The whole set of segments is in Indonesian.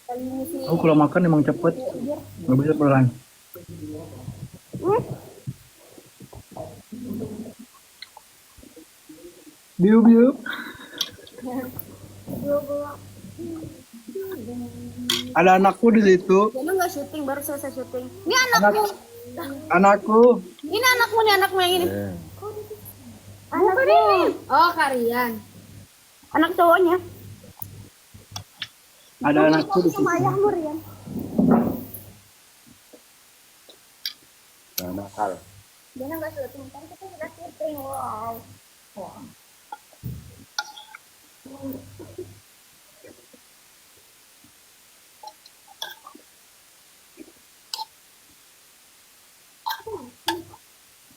Kali ini sih. Aku kalau makan emang cepet, nggak bisa pelan. Biu biu. Ada anakku di situ. Jangan nggak syuting, baru selesai syuting. Ini anakmu. Anakku. Ini anakmu nih, anakmu yang ini. Anakku ini. Oh, Karian. Anak cowoknya. Ada anakku di situ. Sama ayahmu, Rian. Nah, nakal. Jangan nggak syuting, kan kita sudah syuting. Wow.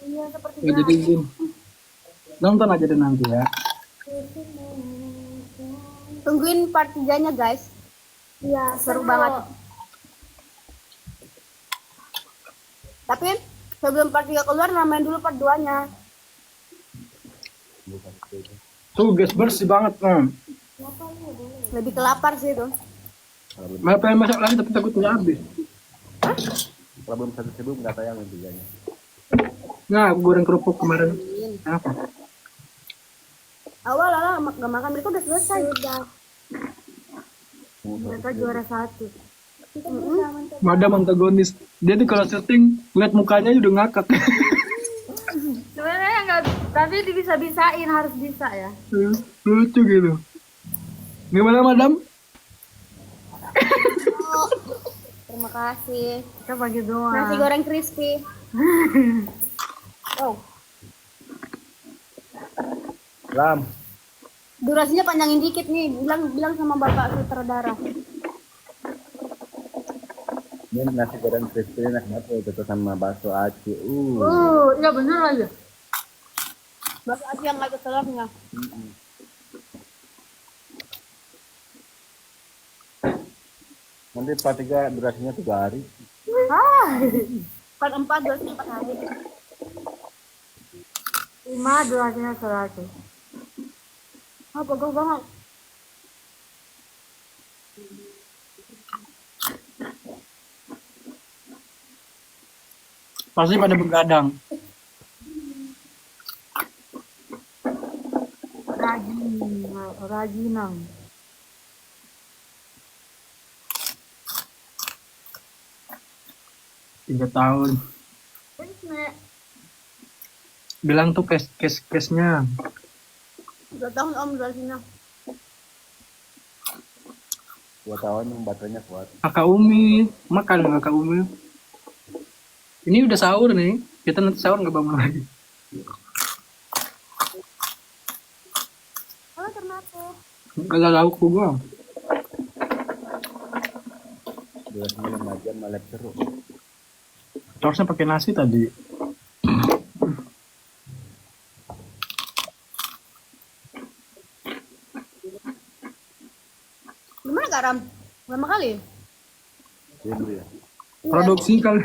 Iya, seperti Ya, jadi gini. Nonton aja deh nanti ya. tungguin part 3-nya, guys. Iya, seru banget. Tapi sebelum part 3 keluar, namain dulu part 2-nya. Tuh guys, bersih banget. Lebih ke lapar sih itu. Malah pengen masak lagi tapi takut nggak habis. Kalau belum 1.000 nggak tayang videonya. Nah, aku goreng kerupuk kemarin. Apa? Awal lah gak makan, mereka udah selesai. Sudah. Mereka juara 1. Madam antagonis. Dia tuh kalau syuting lihat mukanya udah ngakak. Sebenarnya nggak, tapi bisa-bisain, harus bisa ya. Lucu gitu. Gimana madam? Terima kasih. Kita bagi doang. Nasi goreng crispy. Oh, Ram, durasinya panjangin dikit nih. Bilang sama bapak sutradara. ini nasi goreng crispy enak banget itu sama bakso aci. Iya bener aja. Bakso aci yang nggak ada telurnya. Nanti part 3 durasinya 3 hari. Part 4 durasinya 4 hari. 5 durasinya 100. Oh, bagus banget. Pasti pada begadang. Rajinang. Tiga tahun. Bilang tuh case-nya. 2 tahun om durasinya. 2 tahun yang baterainya kuat. Kakak Umi, makan kakak Umi. Ini udah sahur nih. Kita nanti sahur nggak bangun lagi. Halo, kenapa? Gak lauk gua. Durasinya 5 jam malah seru. Harusnya pakai nasi tadi. Gimana garam? Lama kali? Iya dulu ya. Produksi kali.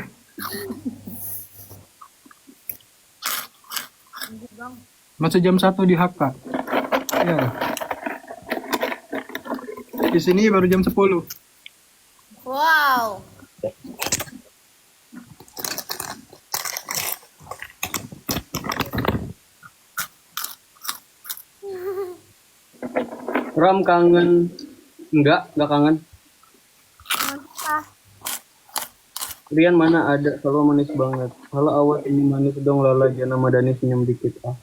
Masih jam 1 di HK. Ya. Di sini baru jam 10. Wow. Ram kangen. Enggak kangen. Mantap. Rian mana ada, kalau manis banget. Halo awat ini manis dong Lala, jangan nama Dani senyum dikit ah.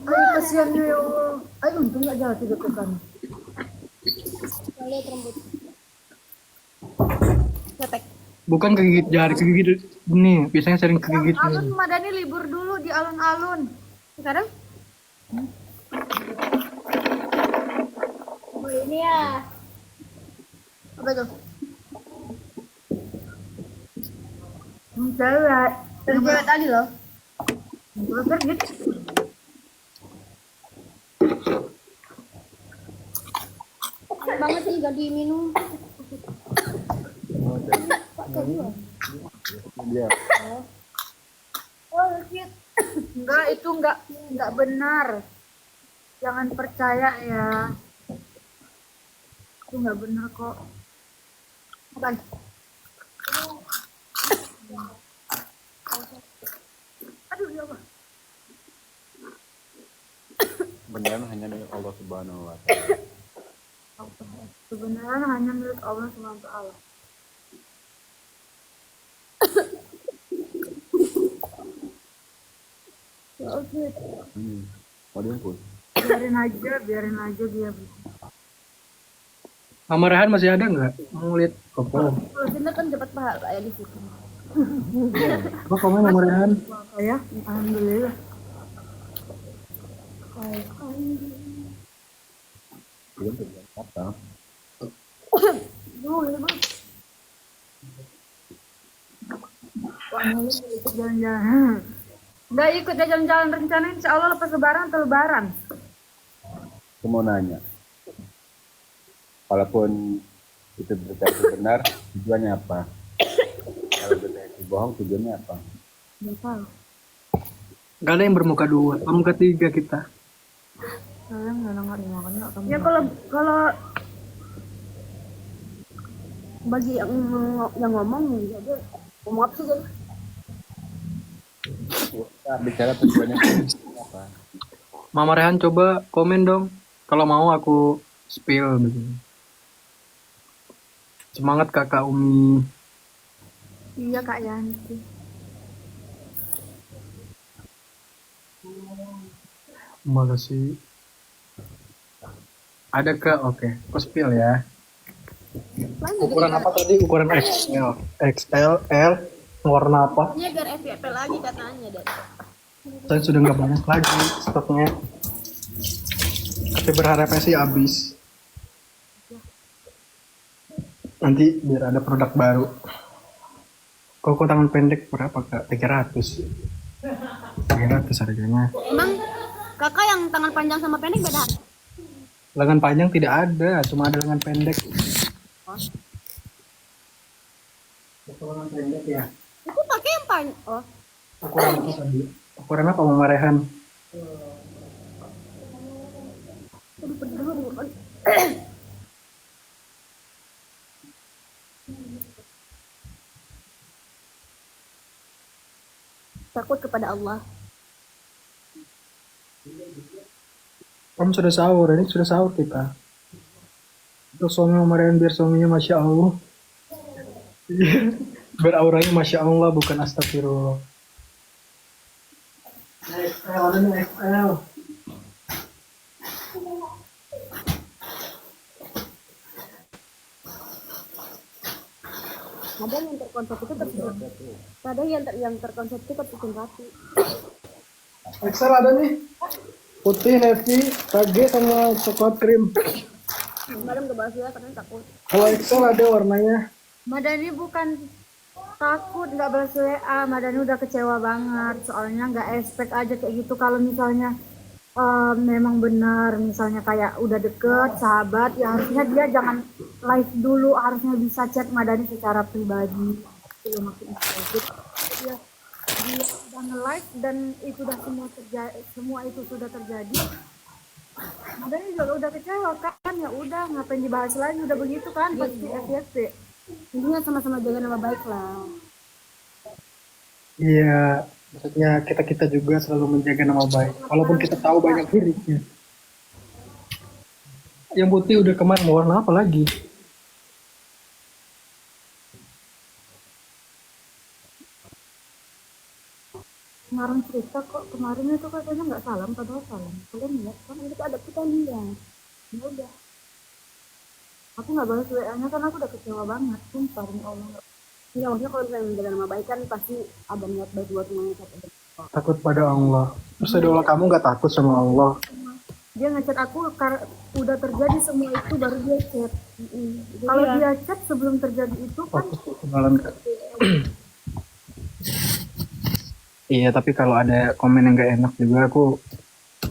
Ay, kasihannya ya Allah. Ay, untung nggak jatuh ke sana. Lihat rambut. Lepek. Bukan kegigit jari, kegigit ini. Biasanya sering kegigit Alun ini. Madani libur dulu di alun-alun. Sekarang? Oh, ini ya. Apa itu? Cewek. Yang cewek tadi loh. Cewek gitu. Banget sih ganti minum. Oh, jadi Pakai dua. dia. Oh, cute. Enggak, itu enggak benar. Jangan percaya ya. Itu enggak benar kok. Bukan. Aduh, ya Allah. Beneran hanya milik Allah Subhanahu wa taala. Kebenaran hanya milik Allah Subhanahu wa taala. Ya oke, Mau diumpul. biarin aja dia. Mama Rehan masih ada nggak? Mau lihat Koko. Kalau Cinta kan dapat pahala ya di situ. Apa komen Mama Rehan? Ya, alhamdulillah. Belum terjadi apa. Ikut jalan-jalan. Nggak ikut ya jalan-jalan rencana insya Allah lepas lebaran atau lebaran. Aku mau nanya. Walaupun itu berita itu benar, tujuannya apa? Kalau berita itu bohong, tujuannya apa? Nggak tahu. Gak ada yang bermuka dua, bermuka tiga kita. Saya nggak makan nggak kamu. Ya kalau Bagi yang ngomong ya dia ngomong apa sih jadi? Kita bicara tujuannya apa? Mama Rehan coba komen dong. Kalau mau aku spill begini. Semangat kakak Umi. iya Kak Yanti. Makasih. Ada ke? Oke. Aku spill ya. Ukuran apa tadi? Ukuran XL. XL, L, warna apa? Ini biar FYP lagi katanya deh. Saya sudah nggak banyak lagi stoknya. Tapi berharapnya sih habis. Nanti biar ada produk baru. Koko tangan pendek berapa kak? 300. 300 harganya. Emang kakak yang tangan panjang sama pendek beda? Lengan panjang tidak ada, cuma ada lengan pendek. Lengan pendek ya. Aku pakai yang panjang. Oh, Ukuran apa tadi? Ukuran apa Mama Rehan? takut kepada Allah. Kamu sudah sahur, ini sudah sahur kita. Terus suami Mama Rehan biar suaminya Masya Allah. Biar auranya Masya Allah bukan astagfirullah. XL, ada nih XL. Kadang yang terkonsep itu tersusun. Kadang yang terkonsep itu tersusun rapi. XL ada nih. Putih, navy, KG sama coklat krim. Madam gak bahas ya karena takut. Kalau XL ada warnanya. Madani bukan takut nggak balas WA, Madani udah kecewa banget soalnya nggak expect aja kayak gitu. Kalau misalnya memang benar misalnya kayak udah deket sahabat ya harusnya dia jangan live dulu, harusnya bisa chat Madani secara pribadi. Belum makin sedikit dia udah nge-live dan itu udah semua itu sudah terjadi. Madani juga udah kecewa kan, ya udah ngapain dibahas lagi, udah begitu kan pasti FYP. Intinya sama-sama jaga nama baik lah. Iya, maksudnya kita juga selalu menjaga nama baik. Walaupun kita tahu banyak liriknya. Yang putih udah kemarin, mau warna apa lagi? Kemarin cerita kok, kemarin itu katanya nggak salam, padahal salam. Kalian lihat kan itu ada kita lihat. Ya udah. Aku nggak balas WA-nya kan aku udah kecewa banget. Sumpah demi Allah. Iya, maksudnya kalau misalnya menjaga nama baik kan pasti ada niat baik buat semuanya. Takut pada Allah. Terus idola kamu nggak takut sama Allah? Dia ngechat aku udah terjadi semua itu baru dia chat. Kalau Iya. dia chat sebelum terjadi itu kan Waktu kenalan Kak. Iya, tapi kalau ada komen yang nggak enak juga aku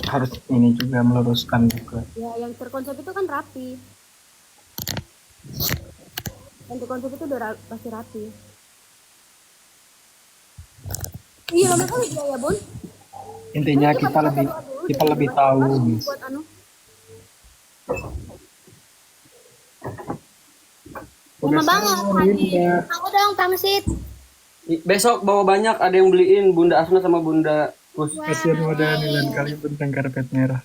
harus ini juga meluruskan juga. Ya, yang terkonsep itu kan rapi. Yang terkonsep itu udah pasti rapi. Iya, lama kali dia ya, Bun. Intinya kita lebih tahu, guys. buat anu. Lama banget tadi. Aku dong pamsit. Besok bawa banyak, ada yang beliin Bunda Asna sama Bunda Kus. Kasihan Madani dan kalian tentang karpet merah.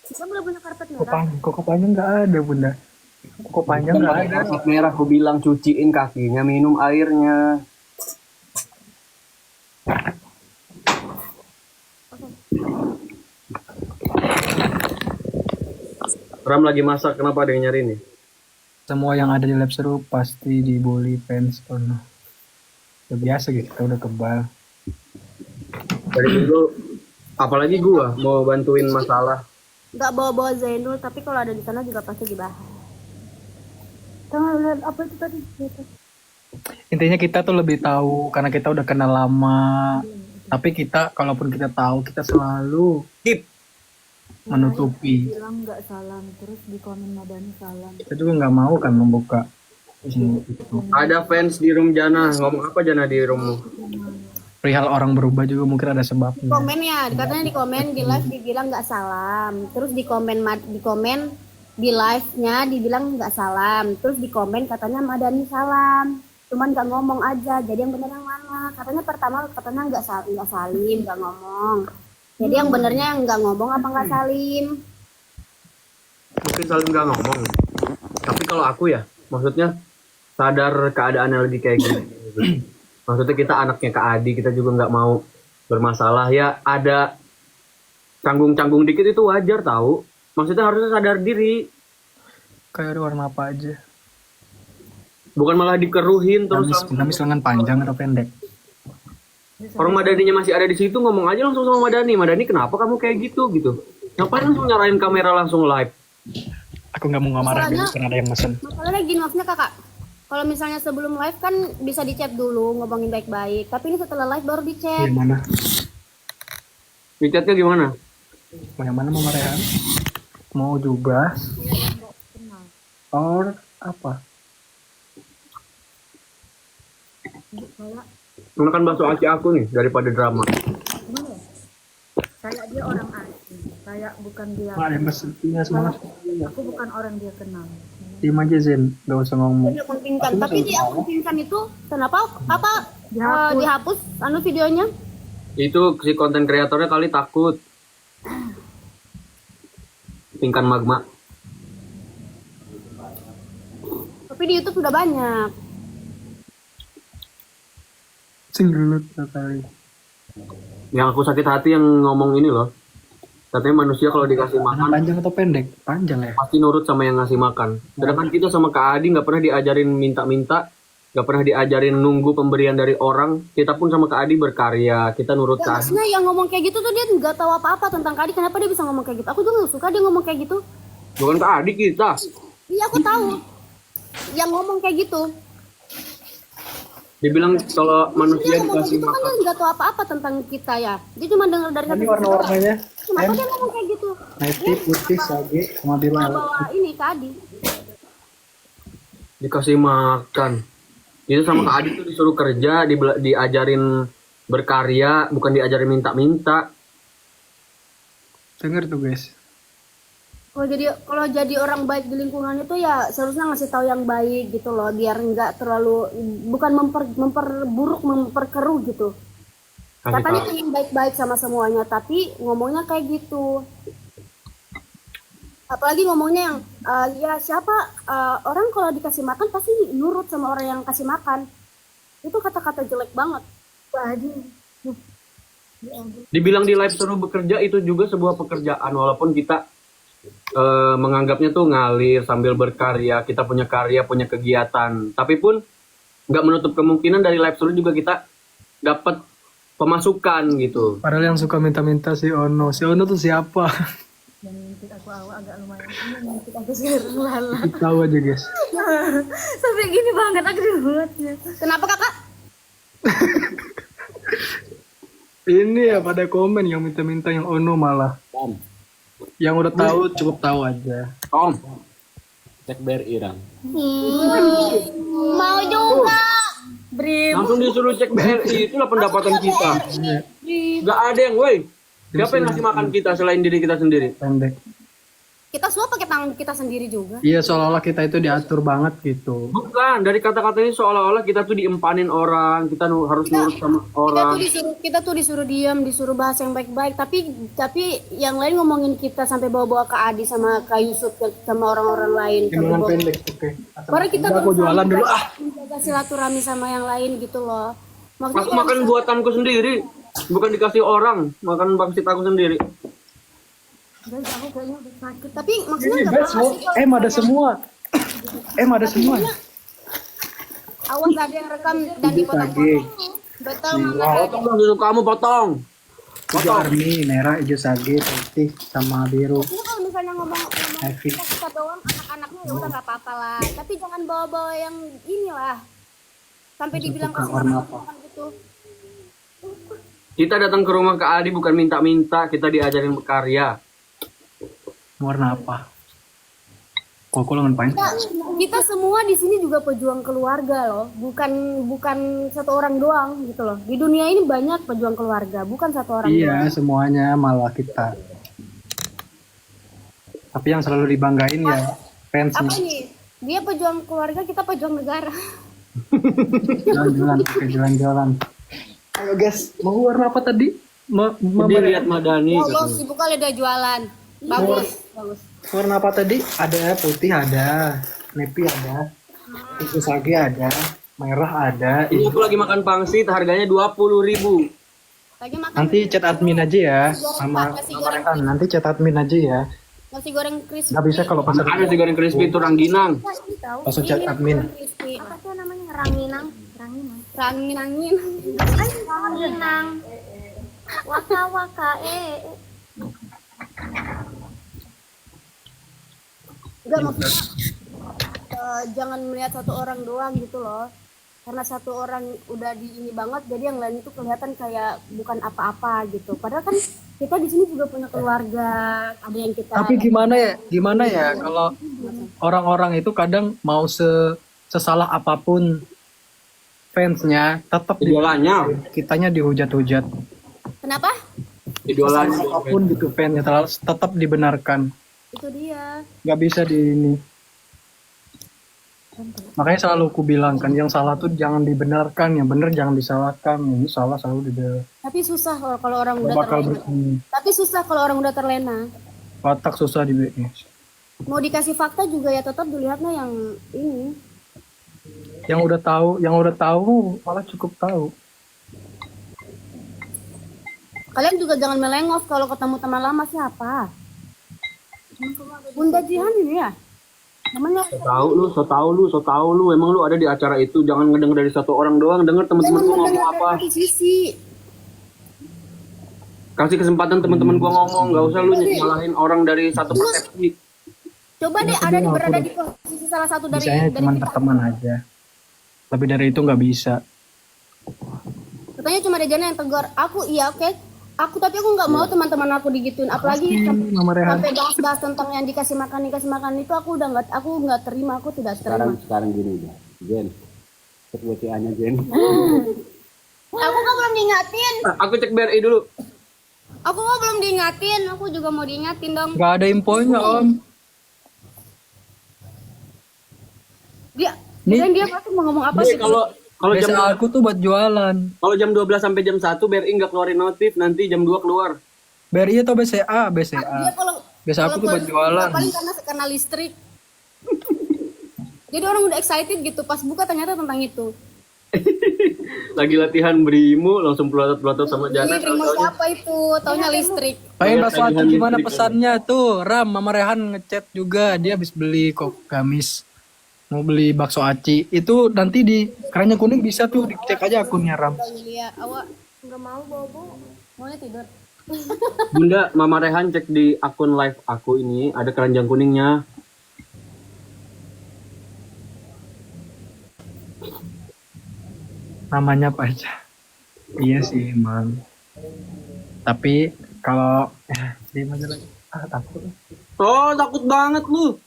Kita boleh punya karpet Kok merah. koko panjang nggak ada bunda? Koko panjang nggak ada. Karpet merah, aku bilang cuciin kakinya, minum airnya. Ram lagi masak, kenapa ada yang nyari nih? Semua yang ada di lab seru pasti dibully fans Ono. Udah biasa gitu, kita udah kebal. Dari dulu, apalagi gua mau bantuin masalah. Nggak bawa-bawa Zainul, tapi kalau ada di sana juga pasti dibahas. Tengah lihat apa itu tadi? Intinya kita tuh lebih tahu karena kita udah kenal lama. Tapi kita, kalaupun kita tahu, kita selalu Skip. menutupi. Bilang nggak salam, terus di komen Madani salam. Kita juga nggak mau kan membuka. Ada fans di room Jana, ngomong apa Jana di roommu? Perihal orang berubah juga mungkin ada sebabnya. Komen ya, katanya di komen di live dibilang nggak salam. Terus di komen di live-nya dibilang nggak salam. Terus di komen katanya Madani salam. Cuman nggak ngomong aja. Jadi yang bener yang mana? Katanya pertama katanya nggak salim, nggak ngomong. Jadi yang benernya nggak ngomong apa nggak salim? Mungkin saling nggak ngomong. Tapi kalau aku ya, maksudnya sadar keadaannya lagi kayak gini. Maksudnya kita anaknya Kak Adi, kita juga nggak mau bermasalah ya. Ada canggung-canggung dikit itu wajar tahu. Maksudnya harusnya sadar diri. Kayak ada warna apa aja. Bukan malah dikeruhin terus. Gamis lengan panjang atau pendek? Orang Madaninya masih ada di situ, ngomong aja langsung sama Madani. Madani kenapa kamu kayak gitu? Ngapain langsung nyarain kamera langsung live? Aku nggak mau ngamarah Masalahnya- karena ada yang mesen. Masalahnya gini maksudnya kakak. Kalau misalnya sebelum live kan bisa di chat dulu ngomongin baik-baik. Tapi ini setelah live baru di chat. Yang mana? Chatnya gimana? Mau yang mana mau Rehan? Mau juga? Or apa? Makan bakso aci aku nih daripada drama. Gimana ya? Kayak dia orang asing, kayak bukan dia. Ada yang mesen. Iya semangat. Aku bukan orang dia kenal. Diam aja Zen, gak usah ngomong. Di akun Pinkan. Tapi di akun Pinkan itu kenapa apa Dihapus. dihapus videonya? Itu si konten kreatornya kali takut. Pingkan magma. Tapi di YouTube sudah banyak. Sing dulu kali. Yang aku sakit hati yang ngomong ini loh. Katanya manusia kalau dikasih makan Panjang atau pendek? Panjang ya. pasti nurut sama yang ngasih makan. Sedangkan kita sama Kak Adi nggak pernah diajarin minta-minta, nggak pernah diajarin nunggu pemberian dari orang. Kita pun sama Kak Adi berkarya, kita nurut Ya, Kak Adi. maksudnya yang ngomong kayak gitu tuh dia nggak tahu apa-apa tentang Kadi. Kenapa dia bisa ngomong kayak gitu? Aku juga nggak suka dia ngomong kayak gitu. Bukan Kak Adi kita. Iya aku tahu. Yang ngomong kayak gitu. Dibilang kalau manusia Dia ngomong kayak dikasih gitu kan makan. dia nggak tahu apa-apa tentang kita ya. Dia cuma dengar dari Ini satu sisi warna-warnanya. doang. Kenapa dia ngomong kayak gitu? Navy, putih, sage, sama biru. Bawa ini Kadi. Dikasih makan. Itu sama Kak Adi tuh disuruh kerja, diajarin berkarya, bukan diajarin minta-minta. Dengar tuh guys. Kalau jadi orang baik di lingkungan itu ya seharusnya ngasih tahu yang baik gitu loh, biar nggak terlalu bukan memperburuk, memperkeruh gitu. Kasih Katanya tahu. pengen baik-baik sama semuanya, tapi ngomongnya kayak gitu. Apalagi ngomongnya yang ya siapa orang kalau dikasih makan pasti nurut sama orang yang kasih makan. Itu kata-kata jelek banget. Pak Adi. Dibilang di live seru bekerja itu juga sebuah pekerjaan, walaupun kita menganggapnya tuh ngalir sambil berkarya, kita punya karya, punya kegiatan. Tapi pun nggak menutup kemungkinan dari live seru juga kita dapat pemasukan gitu. Padahal yang suka minta-minta si Ono. Si Ono tuh siapa? Yang ngintip aku awal agak lumayan. Ini yang ngintip aku sekarang lala. Tahu aja guys. Sampai gini banget aku dibuatnya. Kenapa kakak? Ini ya pada komen yang minta-minta yang Ono malah. Tom, Yang udah tahu cukup tahu aja. Tom, cek BRI Ram. Mau juga. Brim. langsung disuruh cek BRI, itulah pendapatan kita. Gak ada yang, woi. Siapa yang ngasih makan kita selain diri kita sendiri? Pendek. Kita semua pakai tangan kita sendiri juga. Iya, seolah-olah kita itu diatur banget gitu. Bukan, dari kata-kata ini seolah-olah kita tuh diempanin orang, kita harus nurut sama orang. Kita tuh disuruh diam, disuruh bahas yang baik-baik, tapi yang lain ngomongin kita sampai bawa-bawa ke Adi sama Kak Yusuf sama orang-orang lain. Gimana pendek, oke. Baru kita Aku jualan dulu menjaga silaturahmi sama yang lain gitu loh. Aku makan buatanku sendiri, bukan dikasih orang, makan pangsit aku sendiri. Guys, aku kayaknya udah sakit. Tapi maksudnya nggak apa-apa sih kalau Ada semua. Ada semua. awas ada yang rekam dan dipotong-potong. Betul banget. Potong dong dulu kamu potong. Hijau army, merah, hijau sage, putih, sama biru. Ini kalau misalnya ngomong Epic. kita doang anak-anaknya ya udah nggak apa-apa lah. Tapi jangan bawa-bawa yang inilah. Sampai dibilang kasih warna makan gitu. Kita datang ke rumah Kak Adi bukan minta-minta, kita diajarin berkarya. Warna apa? Kok lengan paling? Kita semua di sini juga pejuang keluarga loh, bukan satu orang doang gitu loh. Di dunia ini banyak pejuang keluarga, bukan satu orang doang. Iya, semuanya malah kita. Tapi yang selalu dibanggain ya Apa fansnya. ini? Dia pejuang keluarga, kita pejuang negara. Jalan-jalan. Ayo guys, mau warna apa tadi? Jadi lihat Madani. Ya Allah, sibuk kali udah jualan. Bagus. Warna apa tadi? Ada putih, ada navy, ada hijau sage, ada merah, ada. Ini aku lagi makan pangsit, harganya 20.000. Lagi makan Nanti chat admin aja ya, sama nasi goreng, Rehan. Nanti chat admin aja ya. nasi goreng crispy. Nggak bisa kalau pasar Ada nasi goreng crispy itu rangginang. Langsung chat admin. Apa tuh namanya? Ranginang. Ranginang. Waka Enggak maksudnya jangan melihat satu orang doang gitu loh. Karena satu orang udah di ini banget, jadi yang lain itu kelihatan kayak bukan apa-apa gitu. Padahal kan kita di sini juga punya keluarga, ada yang kita. Tapi gimana ya kalau orang-orang itu kadang mau sesalah apapun fansnya tetap Idolanya. kitanya dihujat-hujat. Kenapa? Idolanya. Apapun gitu fansnya tetap dibenarkan. Itu dia. Nggak bisa di ini. Makanya selalu ku bilang kan, yang salah tuh jangan dibenarkan, yang benar jangan disalahkan. Ini salah selalu dibenarkan. Tapi susah kalau orang udah Bakal terlena. Tapi susah kalau orang udah terlena. otak susah di Mau dikasih fakta juga ya tetap dilihatnya yang ini. yang udah tahu malah cukup tahu. Kalian juga jangan melengos kalau ketemu teman lama siapa. Bunda Jihan ini ya? Namanya So tahu lu. Emang lu ada di acara itu, jangan ngedenger dari satu orang doang, denger teman-teman gua ngomong apa. sisi. Kasih kesempatan teman-teman gua ngomong, nggak usah lu nyalahin orang dari satu persepsi. Coba deh ada berada di posisi salah satu dari Misalnya cuma kita. berteman aja. Lebih dari itu nggak bisa. Katanya cuma Rejana yang tegur. Aku iya oke. Tapi aku nggak mau teman-teman aku digituin. Apalagi Mama Rehan. sampai bahas-bahas tentang yang dikasih makan itu aku nggak terima, aku tidak terima. Sekarang gini ya, Jen. Cek WCA-nya Jen. Aku kok belum diingatin. Aku cek BRI dulu. Aku kok belum diingatin. Aku juga mau diingatin dong. Nggak ada infonya om. Dia pasti mau ngomong apa Jadi sih? kalau jam Biasa aku tuh buat jualan. kalau jam 12 sampai jam 1 BRI nggak keluarin notif, nanti jam 2 keluar. BRI atau BCA? Dia kalau Biasa aku tuh buat jualan. paling karena listrik. Jadi orang udah excited gitu pas buka ternyata tentang itu. Lagi latihan berimu langsung pelotot-pelotot sama Jana. Ini remote siapa itu? Taunya listrik. Pengen bakso Tagihan aci gimana listrik pesannya tuh? Ram, Mama Rehan ngechat juga. Dia habis beli kok gamis. Mau beli bakso aci. Itu nanti di Keranjang Kuning bisa tuh dicek aja akunnya Ram. Iya, awak nggak mau bobo. Maunya tidur. Bunda, Mama Rehan cek di akun live aku ini ada keranjang kuningnya. Namanya apa aja? Iya sih emang. Tapi kalau di majalah takut. Oh, takut banget lu.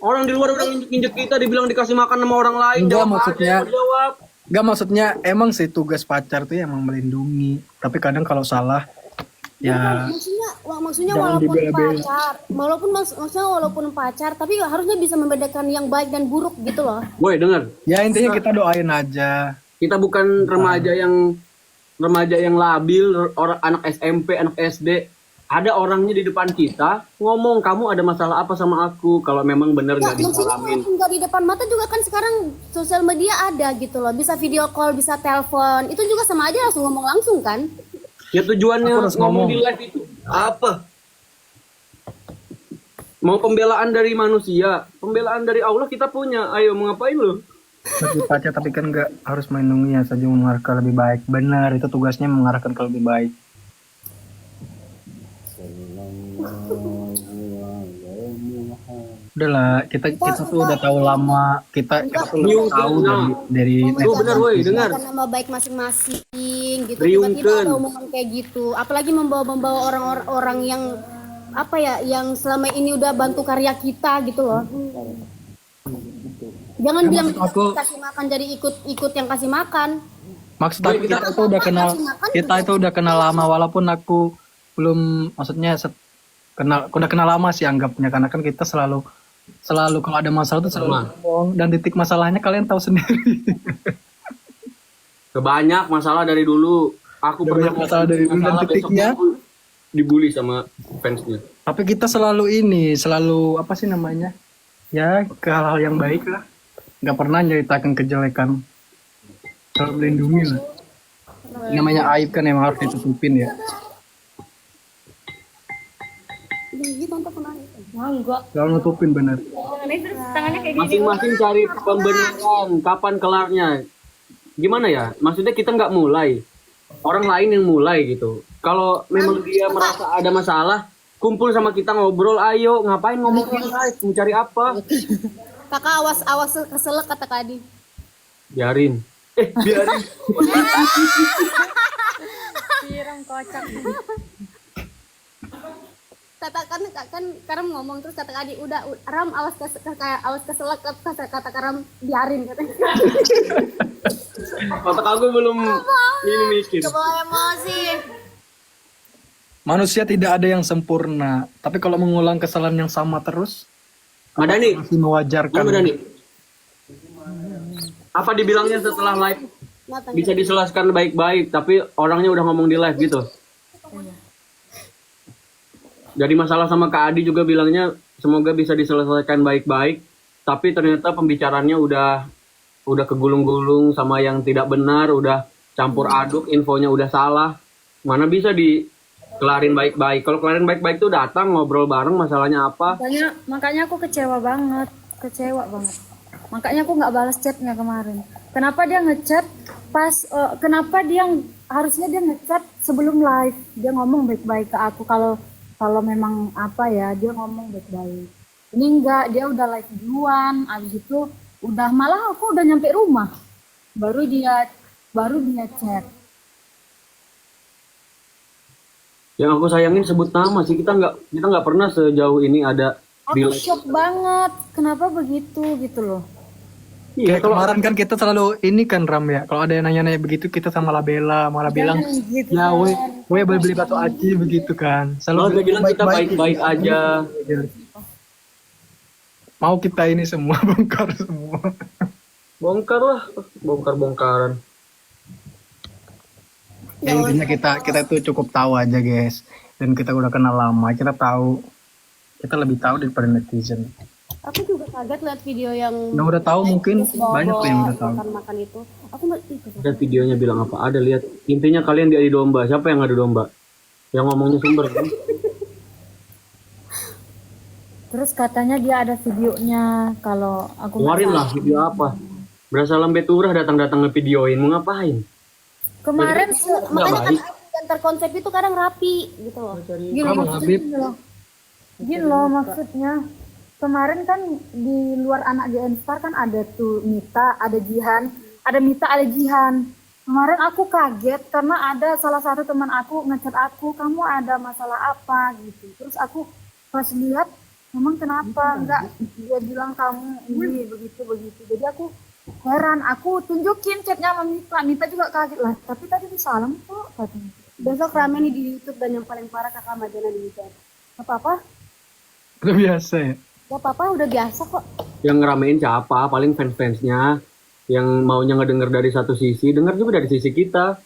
Orang di luar udah injek-injek kita dibilang dikasih makan sama orang lain. Enggak, Jawab maksudnya- aja, jawab. Gak, maksudnya emang sih tugas pacar tuh ya emang melindungi. Tapi kadang kalau salah ya Maksudnya jangan walaupun dibela-bela. pacar, maksudnya walaupun pacar, tapi harusnya bisa membedakan yang baik dan buruk gitu loh. Woi, dengar. Ya intinya kita doain aja. Kita bukan remaja yang labil, orang anak SMP, anak SD. Ada orangnya di depan kita ngomong kamu ada masalah apa sama aku, kalau memang bener Ya, nggak maksudnya disalamin. walaupun nggak di depan mata juga kan sekarang sosial media ada gitu loh. Bisa video call, bisa telepon. Itu juga sama aja langsung ngomong langsung kan. Ya tujuannya Aku harus ngomong ngomong. di live itu apa? Mau pembelaan dari manusia, pembelaan dari Allah kita punya. Ayo mau ngapain lu? Bagi pacar tapi kan nggak harus melindungi ya saja, mengarahkan lebih baik. Benar, itu tugasnya mengarahkan ke lebih baik. Udahlah, kita tuh udah tahu lama, kita tuh udah tahu dari Tuh bener woi, dengar. Kan nama baik masing-masing gitu. Riungkeun. Tiba-tiba ada omongan kayak gitu. Apalagi membawa orang-orang yang apa ya, yang selama ini udah bantu karya kita gitu loh. Jangan bilang aku- kasih makan jadi ikut yang kasih makan. Maksud aku kita tuh udah kenal, kita itu udah kenal lama walaupun aku belum, maksudnya udah kenal lama sih anggapnya, karena kan kita selalu kalau ada masalah tuh selalu ngomong, dan titik masalahnya kalian tahu sendiri. Kebanyak masalah dari dulu. Aku Udah pernah banyak masalah dari dulu, dan masalah, titiknya. besok aku dibully sama fansnya. Tapi kita selalu apa sih namanya? Ya, ke hal-hal yang baik lah. Nggak pernah nyeritakan kejelekan. Selalu melindungi lah. Namanya aib kan emang harus ditutupin ya. Gitu untuk kemarin. Selalu nutupin bener. Masing-masing cari pembenaran. Kapan kelarnya? Gimana ya? Maksudnya kita nggak mulai. Orang lain yang mulai gitu. Kalau memang dia merasa ada masalah, kumpul sama kita ngobrol. Ayo, ngapain ngomongin live? Mencari apa? Kakak awas keselak kata Kadi. Biarin. Biarin. Pirang kocak. Kata kan Karam ngomong terus kata Kadi udah Ram awas keselak kata Karam biarin katanya. Otak aku belum ini mikir. Kebawa emosi. Manusia tidak ada yang sempurna. Tapi kalau mengulang kesalahan yang sama terus, Madani, masih mewajarkan. mana Madani? Apa dibilangnya setelah live Matanya. bisa diselaskan baik-baik, tapi orangnya udah ngomong di live gitu. Jadi masalah sama Kak Adi juga bilangnya semoga bisa diselesaikan baik-baik, tapi ternyata pembicaranya udah kegulung-gulung sama yang tidak benar, udah campur aduk, infonya udah salah. Mana bisa dikelarin baik-baik. Kalau kelarin baik-baik tuh datang ngobrol bareng masalahnya apa. Makanya aku kecewa banget. Makanya aku nggak balas chatnya kemarin. Kenapa dia ngechat pas? Kenapa harusnya dia ngechat sebelum live? Dia ngomong baik-baik ke aku kalau memang apa ya, dia ngomong baik-baik. Ini enggak, dia udah live duluan. Abis itu malah aku udah nyampe rumah. Baru dia chat. Yang aku sayangin sebut nama sih, kita nggak pernah sejauh ini ada di Aku live. shock banget. Kenapa begitu gitu loh? Iya, Kayak kemarin kan kita selalu ini kan Ram ya. Kalau ada yang nanya-nanya begitu kita sama Labella malah bilang gitu ya we beli batu aci begitu kan. Kalau dia bilang kita baik-baik aja. Mau kita ini semua bongkar semua. Bongkar lah, bongkar-bongkaran. Ya, intinya kita itu cukup tahu aja guys. Dan kita udah kenal lama, kita lebih tahu daripada netizen. Aku juga kaget lihat video yang Yang udah tahu mungkin banyak tuh yang udah tahu. makan itu. Aku nggak Ada videonya bilang apa? Ada, lihat. Intinya kalian diadu domba. Siapa yang ngadu domba? Yang ngomongnya sumber kan? Terus katanya dia ada videonya. Kalau aku nggak Keluarin lah video apa? Berasa lambe turah datang-datang ngevideoin. Mau ngapain? kemarin makanya kan baik. yang terkonsep itu kadang rapi gitu loh. gini Kamu maksudnya Habib. gini loh maksudnya kemarin kan di luar anak GN Star kan ada tuh Mita, ada Jihan, ada Mita, ada Jihan. Kemarin aku kaget karena ada salah satu teman aku ngechat aku, kamu ada masalah apa gitu. Terus aku pas lihat, memang kenapa? Enggak, dia bilang kamu ini begitu. Jadi aku Heran, aku tunjukin chatnya sama Mita. Mita juga kaget lah. Tapi tadi disalam kok katanya. Besok rame nih di YouTube dan yang paling parah kakak Madana di YouTube. Gak apa-apa, Udah biasa ya. gak apa-apa, udah biasa kok. Yang ngeramein siapa? Paling fans-fansnya yang maunya ngedenger dari satu sisi, denger juga dari sisi kita.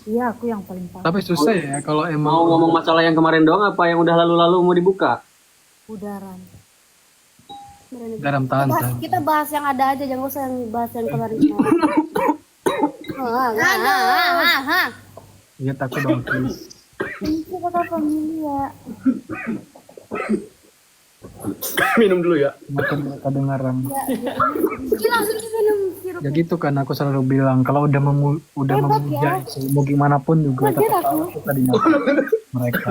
Iya, aku yang paling parah. Tapi susah ya kalau Mau emang ngomong masalah yang kemarin doang apa yang udah lalu-lalu mau dibuka? Udaran. garam tahan. Kita bahas yang ada aja, jangan usah yang bahas yang kemarin. Iya takut dong please. Itu kata familia. Minum dulu ya. Makan kedengaran. Langsung minum sirup. Ya gitu kan aku selalu bilang kalau udah memuja itu mau gimana pun juga tetap tahu kita dinyatakan mereka.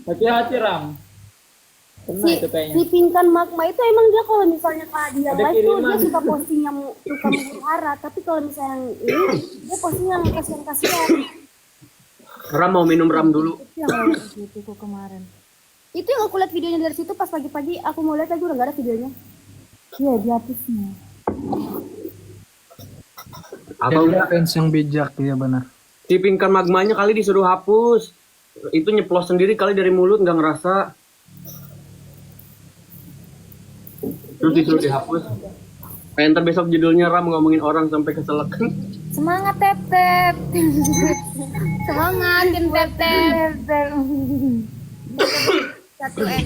Hati-hati Ram. Kena itu kayaknya. Si Pinkan Magma itu emang dia kalau misalnya dia Ada live tuh dia kiriman. suka posting yang suka menghara, tapi kalau misalnya yang ini dia posting yang kasihan-kasihan. Ram mau minum ram dulu. Itu yang lewat gitu kok kemarin. Itu yang aku lihat videonya dari situ pas pagi-pagi aku mau lihat aja udah gak ada videonya. Iya, dihapusnya. Atau Jadi fans yang bijak ya benar. si Pinkan Magmanya kali disuruh hapus. Itu nyeplos sendiri kali dari mulut nggak ngerasa. Terus disuruh dihapus. Ntar besok judulnya Ram ngomongin orang sampai keselak. Semangat Tep. Semangat Gen Tep. Tep. Satu N.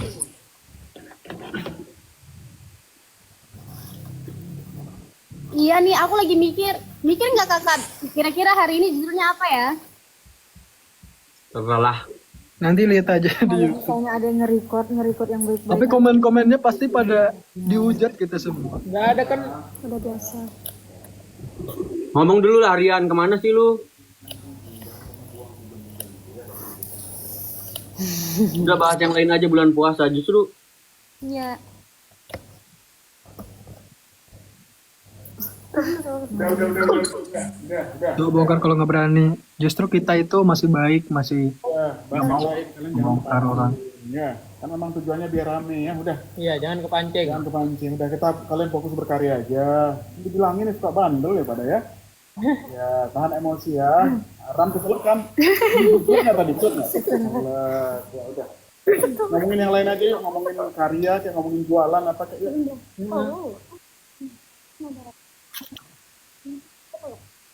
Iya nih, aku lagi mikir nggak kakak? Kira-kira hari ini judulnya apa ya? Terserah. Nanti lihat aja di Kalau YouTube. misalnya ada yang nge-record yang baik-baik. Tapi komen-komennya pasti pada dihujat kita semua. Nggak ada kan? Udah biasa. Ngomong dulu lah Rian, kemana sih lu? Udah bahas yang lain aja bulan puasa justru. Iya. Tuh bongkar kalau nggak berani. Justru kita itu masih baik, masih Nggak mau kalian jangan bongkar orang. ya kan memang tujuannya biar rame ya udah Iya, jangan kepancing. jangan kepancing udah kita kalian fokus berkarya aja dibilangin suka bandel ya pada ya ya tahan emosi ya Ram keselak kan ya tadi keselak ya udah ngomongin yang lain aja yuk ngomongin karya kayak ngomongin jualan apa kayak yuk.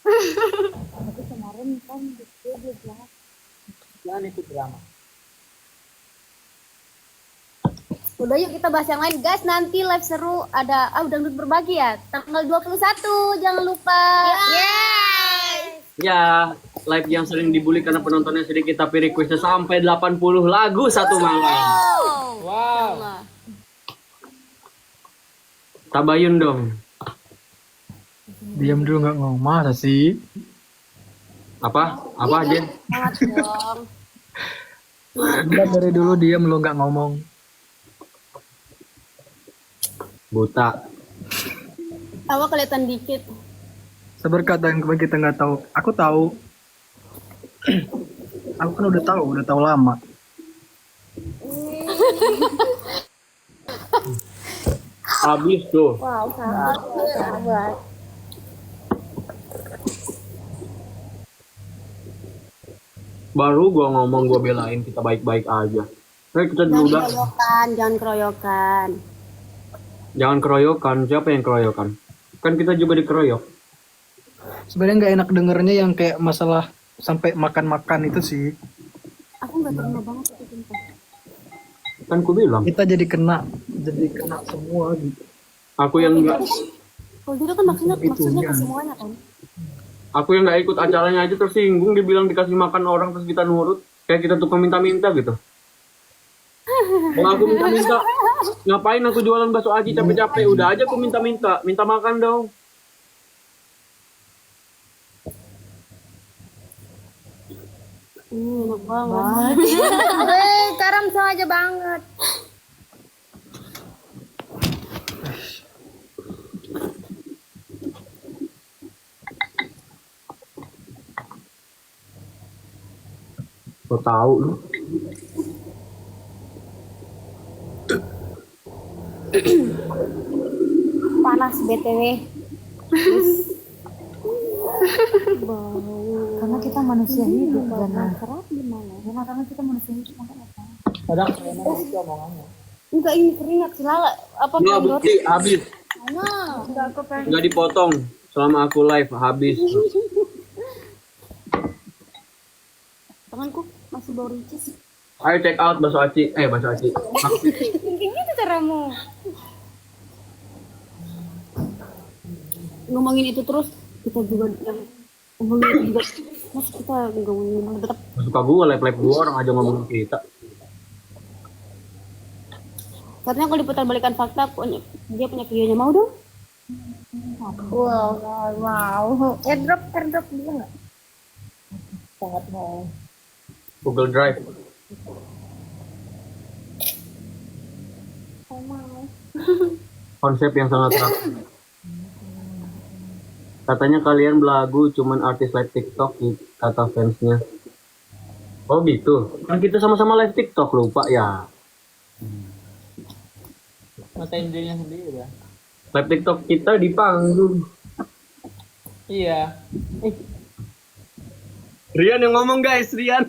Tapi kemarin kan dia bilang Jangan ikut drama. Udah yuk kita bahas yang lain guys, nanti live seru ada dangdut berbagi ya tanggal 21 jangan lupa. Ya, live yang sering dibully karena penontonnya sedikit tapi requestnya sampai 80 lagu satu malam. Wow. Tabayun dong. Diam dulu nggak ngomong. Masa sih? Apa? Apa aja? Semangat dong. Udah dari dulu diam lu nggak ngomong. Buta. Tawa kelihatan dikit. Sabar kata yang kemarin kita nggak tahu. Aku tahu. Aku kan udah tahu lama. Habis tuh. Wow, sahabat. Baru gua ngomong gua belain kita baik-baik aja. Kita Jangan dulu dah. keroyokan, jangan keroyokan. Jangan keroyokan. Siapa yang keroyokan? Kan kita juga dikeroyok. Sebenarnya nggak enak dengernya yang kayak masalah sampai makan-makan itu sih. Aku nggak terima banget itu sumpah. Kan ku bilang. Kita jadi kena semua gitu. Aku yang enggak. Kalau gitu kan maksudnya Itunya. ke semuanya kan. Aku yang nggak ikut acaranya aja tersinggung. Dibilang dikasih makan orang terus kita nurut. Kayak kita tukang minta-minta gitu. Kalau aku minta-minta, ngapain aku jualan bakso aji capek-capek? Udah aja aku minta-minta, minta makan dong. Enak banget. Karam sengaja banget. Kau tahu lu. Panas BTW. Karena kita manusia hidup kan. Serap gimana? Ya, karena kita manusia hidup makanya. Kadang enak itu omongannya. Enggak, ini keringat selala apa Nggak, kendor? bukti habis. Enggak aku pengen. Nggak dipotong selama aku live habis. Tanganku masih bau ricis. Ayo check out bakso aci. Bakso aci. Mungkin gitu caramu. Ngomongin itu terus kita juga yang ngomongin itu juga. Mas kita ngomongin tetap. Nggak suka gue live gue orang aja ngomongin kita. Katanya kalau diputar balikan fakta dia punya videonya, mau dong? Wow. Airdrop bisa nggak? Sangat mau. Google Drive. Konsep yang sangat rapi. Katanya kalian belagu cuman artis live TikTok kata fansnya. Oh gitu. Kan kita sama-sama live TikTok lupa ya. Matain dirinya sendiri ya. Live TikTok kita di panggung. Iya. Rian yang ngomong guys, Rian.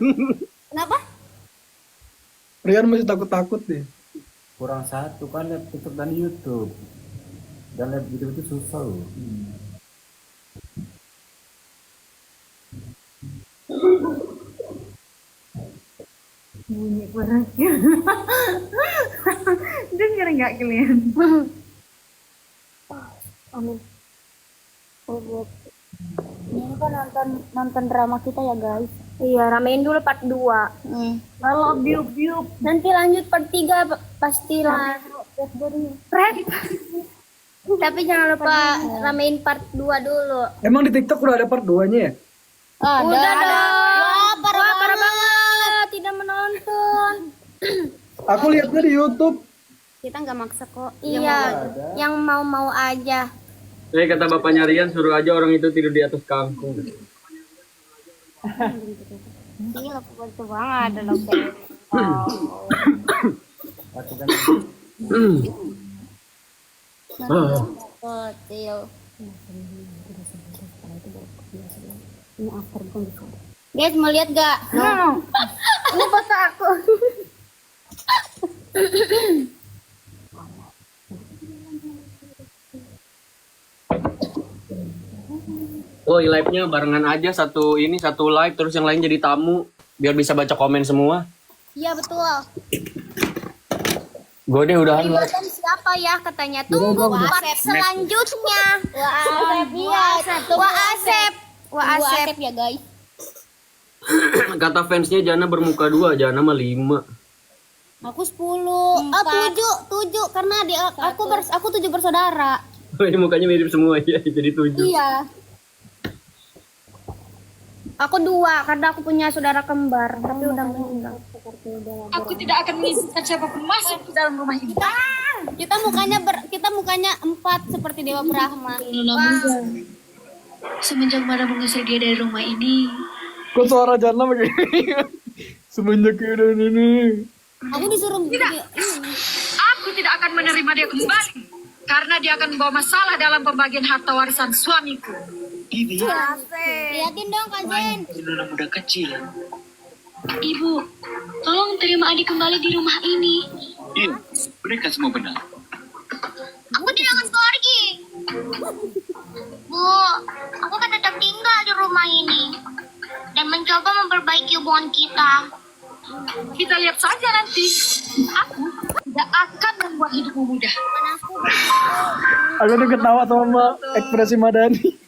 Kenapa? Rian masih takut-takut deh. Kurang satu kan lihat TikTok dan YouTube. Dan lihat video itu susah loh. Bunyi perutnya. Dengar nggak kalian? Amin. Ini kan nonton drama kita ya guys. Iya, ramein dulu part 2. Kalau biup. Nanti lanjut part 3 pastilah. Rap. Tapi jangan lupa ramein part 2 dulu. Emang di TikTok udah ada part 2-nya ya? Udah dong. Wah, parah banget. Tidak menonton. Aku lihatnya di YouTube. Kita nggak maksa kok. Iya, yang mau aja. Kata bapaknya Rian suruh aja orang itu tidur di atas kangkung. Iya, betul banget ada loh. Kecil. Ini after guys, mau lihat gak? No. Ini foto aku. Oh, live-nya barengan aja satu live terus yang lain jadi tamu biar bisa baca komen semua. Iya betul. Gue deh udahan live. Buatan siapa ya katanya? Tunggu part selanjutnya. Wah Asep ya guys. Kata fansnya Jana bermuka 2, Jana mah 5. Aku 10. 7 karena aku 7 bersaudara. Ini mukanya mirip semua ya, jadi 7. Iya. Aku 2 karena aku punya saudara kembar tapi udah meninggal. Aku tidak akan mengizinkan siapapun masuk ke dalam rumah ini. Kita mukanya 4 seperti Dewa Brahma. Semenjak Mara mengusir dia dari rumah ini, Kok suara Jana begini? Semenjak udah ini. Aku disuruh Aku tidak akan menerima dia kembali karena dia akan membawa masalah dalam pembagian harta warisan suamiku. Bibi, liatin dong Kak Jen. Nona muda kecil. Ibu, tolong terima adik kembali di rumah ini. Iya, mereka semua benar. Aku tidak akan pergi. Bu, aku akan tetap tinggal di rumah ini dan mencoba memperbaiki hubungan kita. Kita lihat saja nanti. Aku tidak akan membuat hidupmu mudah. Aku tuh ketawa sama ekspresi Madani.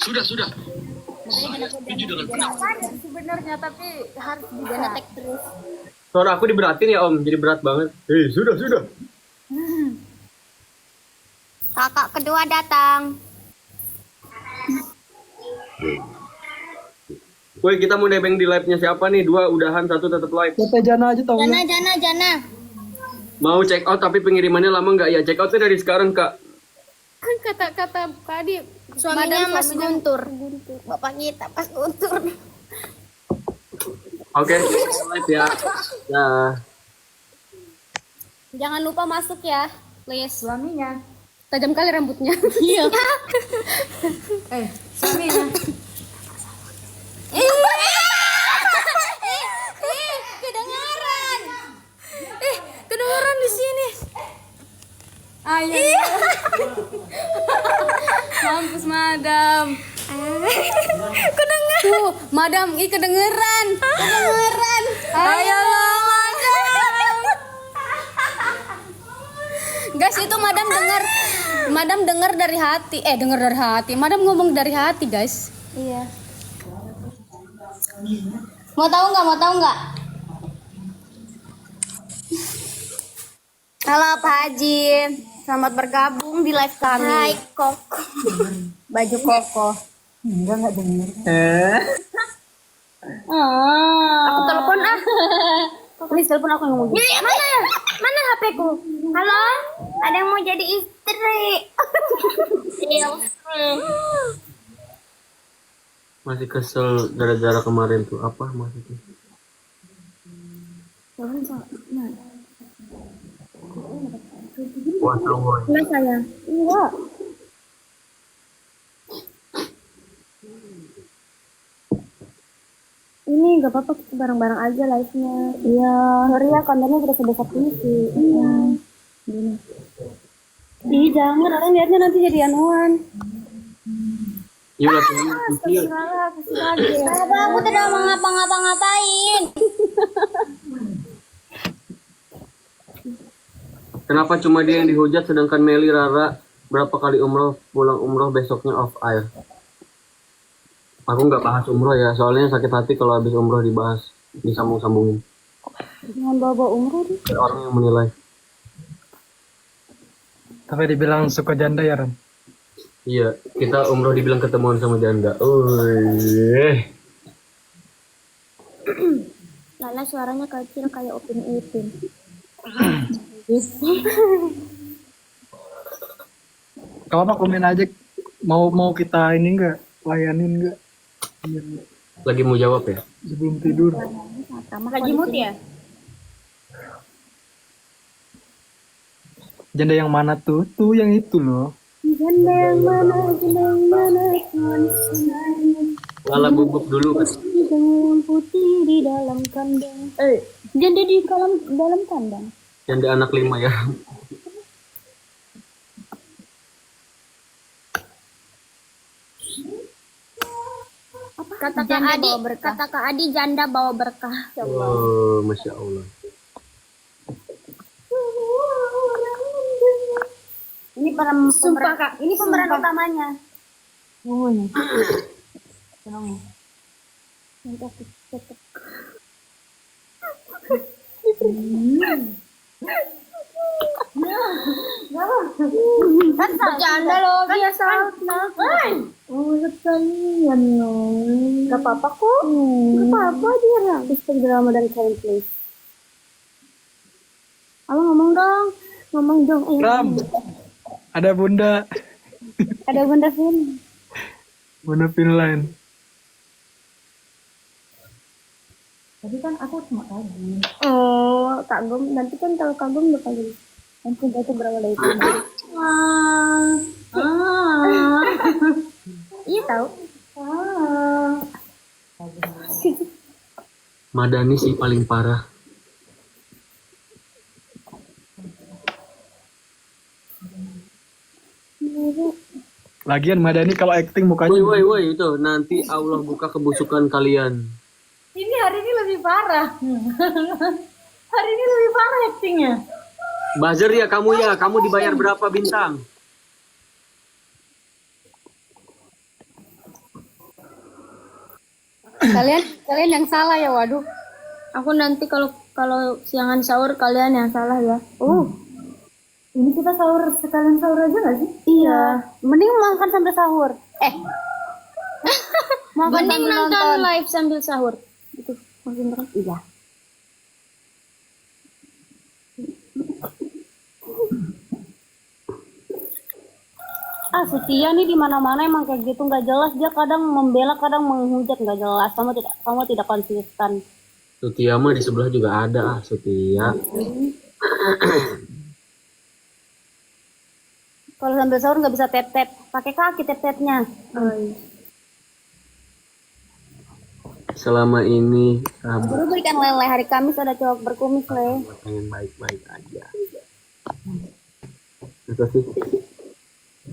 Sudah. Saya setuju dengan pendapat. Sebenarnya tapi harus Jangan tek terus. Suara aku diberatin ya Om, jadi berat banget. Sudah. Kakak kedua datang. Woi, kita mau nebeng di live-nya siapa nih? 2 udahan, 1 tetap live. Kata Jana aja tau ya. Jana. Mau check out tapi pengirimannya lama nggak ya? Check outnya dari sekarang Kak. kan kata tadi Suaminya Mas Guntur. Bapak kita Mas Guntur. Oke, live ya. Nah. Jangan lupa masuk ya, please. Suaminya. Tajam kali rambutnya. Iya. Suaminya. Kedengaran. Kedengaran di sini. Ayo. Mampus madam. Kedengeran. Tuh, madam, kedengeran. Kedengeran. Ayolah madam. Guys, itu madam dengar. Madam dengar dari hati. Dengar dari hati. Madam ngomong dari hati, guys. Iya. Mau tahu nggak? Mau tahu nggak? Halo Pak Haji. Selamat bergabung di live kami. Hai Koko. Baju Koko. Enggak dengar. Aku telepon ah. Please telepon aku ngomong. Mana ya? Mana HP-ku? Halo? Ada yang mau jadi istri? Masih kesel gara-gara kemarin tuh apa maksudnya? Wah, Enggak sayang. Enggak. Ini nggak apa-apa, kita bareng-bareng aja live-nya. Iya. Sorry ya, kontennya tidak sebesar ini sih. Iya. Ih, jangan, orang lihatnya nanti jadi anuan. Yuk latihan. Kenapa aku tidak mau ngapa-ngapa-ngapain? Kenapa cuma dia yang dihujat sedangkan Meli Rara berapa kali umroh pulang umroh besoknya off air? Aku nggak bahas umroh ya, soalnya sakit hati kalau habis umroh dibahas, disambung-sambungin. Jangan bawa umroh deh. Ada orang yang menilai. Tapi dibilang suka janda ya, Ran? Iya, kita umroh dibilang ketemuan sama janda. Lala suaranya kecil kayak Upin Ipin. Kalau apa komen aja, mau kita ini enggak, layanin enggak? Lagi mau jawab ya? Sebelum tidur. Lagi mood ya? Janda yang mana tuh? Tuh yang itu loh. Janda yang mana? Janda yang mana? Lala bubuk dulu kan? Dengan putih di dalam kandang. Janda di dalam kandang. Janda anak 5 ya. Kata Kak Adi janda bawa berkah. Oh, Masya Allah. Ini pemeran utamanya. Oh, ini. Bercanda loh, biasa. Oh, sekalian loh. Gak apa-apa kok. Gak apa-apa dia. Bisik drama dari kalian please. Abang ngomong dong. Ngomong dong. Ram, ada bunda. Ada bunda Vin. Bunda Finland. Tadi kan aku cuma tadi. Oh, kagum. Nanti kan kalau kagum bakal jadi. Nanti itu berawal dari itu. Iya tahu. Madani sih paling parah. Lagian Madani kalau acting mukanya. Woi, itu nanti Allah buka kebusukan kalian. Ini hari ini lebih parah. Hari ini lebih parah actingnya. Buzzer ya, kamu dibayar berapa bintang? Kalian yang salah ya, waduh. Aku nanti kalau siangan sahur kalian yang salah ya. Ini kita sekalian sahur aja gak sih? Iya. Mending makan sambil sahur. Mending nonton live sambil sahur. Itu maksudnya. Iya. Setia nih di mana-mana emang kayak gitu nggak jelas, dia kadang membela kadang menghujat nggak jelas. Kamu tidak konsisten. Setia mah di sebelah juga ada Setia. Kalau sambil sahur nggak bisa tap-tap, pakai kaki tap-tapnya. Selama ini sahabat Baru berikan lele hari Kamis ada cowok berkumis le. pengen baik-baik aja. Itu sih.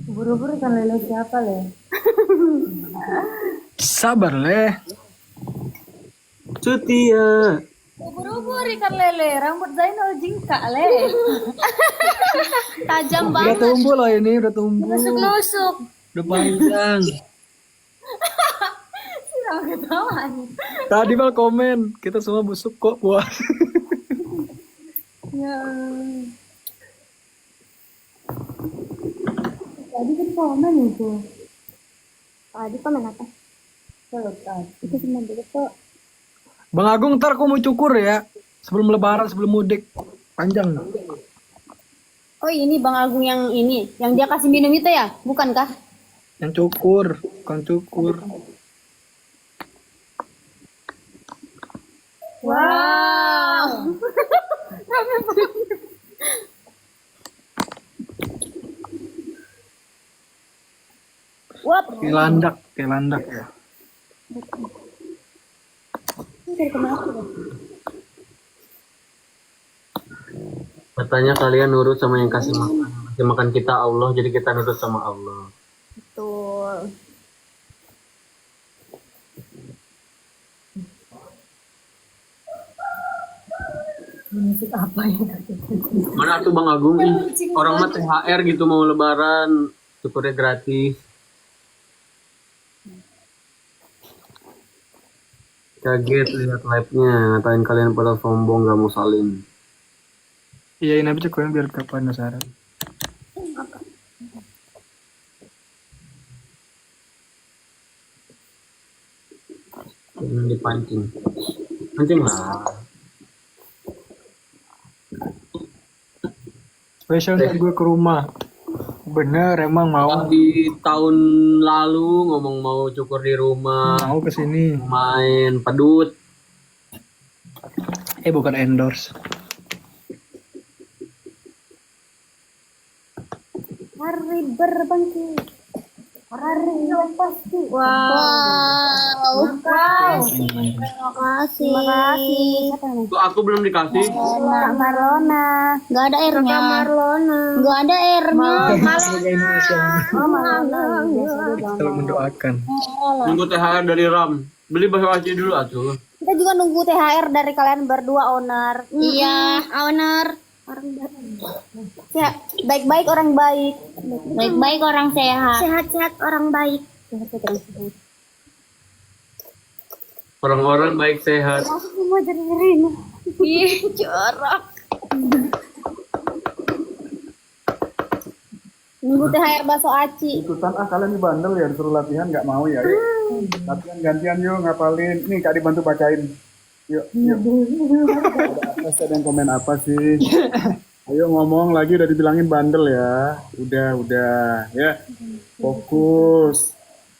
Buru-buru kan lele siapa le? Sabar leh. Setia. Buru-buru ikan lele, rambut Zainal jingkak le. Tajam Udah banget. tumbuh loh ini, udah tumbuh. Nusuk. Udah panjang. Siapa ketahuan? Tadi Bal komen, kita semua busuk kok puas. Ya. Tadi kan komen itu. Tadi komen apa? Itu cuma dulu kok. Bang Agung, ntar aku mau cukur ya. Sebelum lebaran, sebelum mudik. Panjang. Oh ini Bang Agung yang ini, yang dia kasih minum itu ya, bukankah? Yang cukur, bukan cukur. Wow. Wap. Kayak landak ya. Ini dari kemana tuh? Katanya kalian nurut sama yang kasih makan. Kasih makan kita Allah, jadi kita nurut sama Allah. Betul. Musik apa ya? Mana tuh Bang Agung? Orang mah THR gitu mau lebaran, syukurnya gratis. Kaget lihat live-nya, ngatain kalian pada sombong gak mau saling. Iya, ini aja kalian biar kapan penasaran. Jangan dipancing. Pancing lah. Spesial nih gue ke rumah. Bener, emang mau. Di tahun lalu ngomong mau cukur di rumah, Mau kesini. main pedut. Bukan endorse. Hari berbangkit. Hari yang pasti. Wow. Terima kasih. Kok aku belum dikasih? Kak Marlona. Gak ada R-nya. Gak ada R-nya. Semoga Indonesia Oh, Marlona. selalu mendoakan. Nunggu THR dari Ram. Beli bahasa Aceh dulu atuh. Kita juga nunggu THR dari kalian berdua, owner. Iya, owner. Ya, baik-baik orang baik. Baik-baik orang sehat. Sehat-sehat orang baik. Orang-orang baik sehat. Masuk semua jadi Ih, jorok. Nunggu THR bakso aci. Ikutan kalian nih bandel ya, disuruh latihan nggak mau ya. Yuk. Latihan gantian yuk, ngapalin. Nih Kak dibantu bacain. Yuk. Ada yang komen apa sih? Ayo ngomong lagi, udah dibilangin bandel ya. Udah ya. Fokus.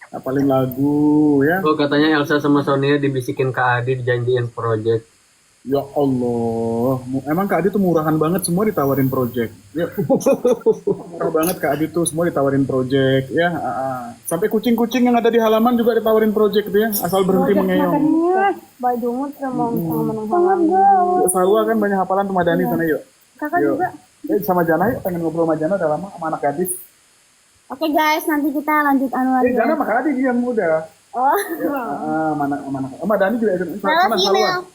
Apalin lagu ya. Oh katanya Elsa sama Sonia dibisikin Kak Adi dijanjiin project. Ya Allah, emang Kak Adi tuh murahan banget, semua ditawarin project. Ya. Murah banget Kak Adi tuh, semua ditawarin project. Ya, sampai kucing-kucing yang ada di halaman juga ditawarin project ya, asal berhenti mengeong. Baik dungut sama Yuk, Salwa kan banyak hafalan tuh Madani sana yuk. Kakak Yuk. juga. Sama Jana yuk, pengen ngobrol sama Jana udah lama sama anak gadis. Oke guys, nanti kita lanjut lagi. Jana sama Kak Adi dia muda. Oh. Mana Dani juga ada. Sama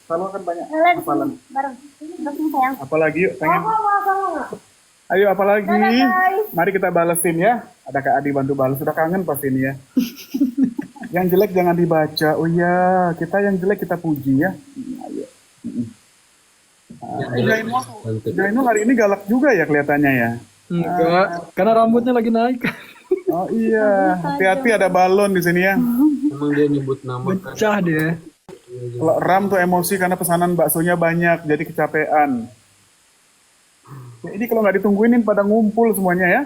Salwa kan banyak hafalan. Bareng. Bareng sayang. Apalagi yuk, pengen. Ayo apalagi. Mari kita balesin ya. Ada Kak Adi bantu balas. Sudah kangen pasti ini ya. Yang jelek jangan dibaca. Oh iya, kita yang jelek kita puji ya. Ayo. Jainul hari ini galak juga ya kelihatannya ya. Enggak, karena rambutnya lagi naik. Oh iya, hati-hati ada balon di sini ya. Emang dia nyebut nama kan. Pecah dia. Kalau Ram tuh emosi karena pesanan baksonya banyak, jadi kecapean. Ya, ini kalau nggak ditungguinin pada ngumpul semuanya ya.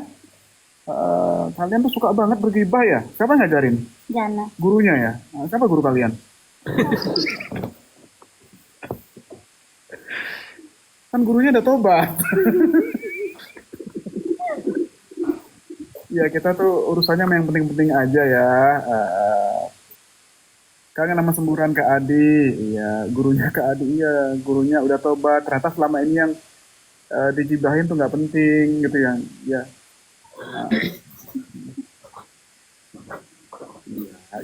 Kalian tuh suka banget bergibah ya. Siapa ngajarin? Jana. Gurunya ya. Siapa guru kalian? Kan gurunya udah tobat. Ya kita tuh urusannya yang penting-penting aja ya. Kangen sama semburan Kak Adi, iya. Gurunya Kak Adi, iya. Gurunya udah tobat. Ternyata selama ini yang digibahin tuh nggak penting gitu ya. Ya.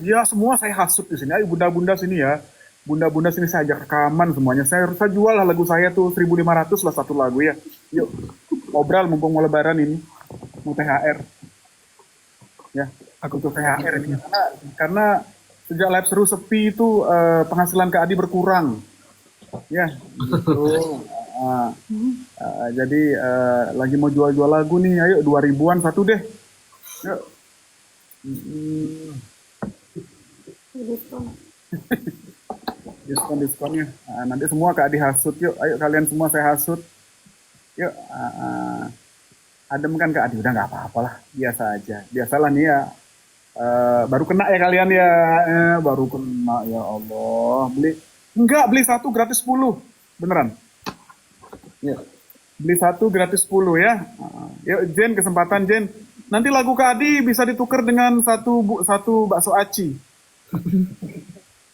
Ya semua saya hasut di sini. Ayo bunda-bunda sini ya. Bunda-bunda sini saya ajak rekaman semuanya. Saya jual lah lagu saya tuh 1.500 lah satu lagu ya. Yuk, ngobrol mumpung mau lebaran ini. Mau THR. Ya, aku tuh THR ini. Karena sejak live seru sepi itu penghasilan Kak Adi berkurang. Ya, gitu. Jadi lagi mau jual-jual lagu nih. Ayo 2.000-an satu deh. Yuk. Diskon-diskonnya. Nanti semua Kak Adi hasut. Yuk, ayo kalian semua saya hasut. Yuk. Adem kan Kak Adi? Udah nggak apa-apa lah. Biasa aja. Biasalah nih ya. Baru kena ya kalian ya. Baru kena ya Allah. Beli satu gratis 10. Beneran. Ya. Beli satu gratis 10 ya. Yuk Jen, kesempatan Jen. Nanti lagu Kak Adi bisa ditukar dengan satu bakso aci.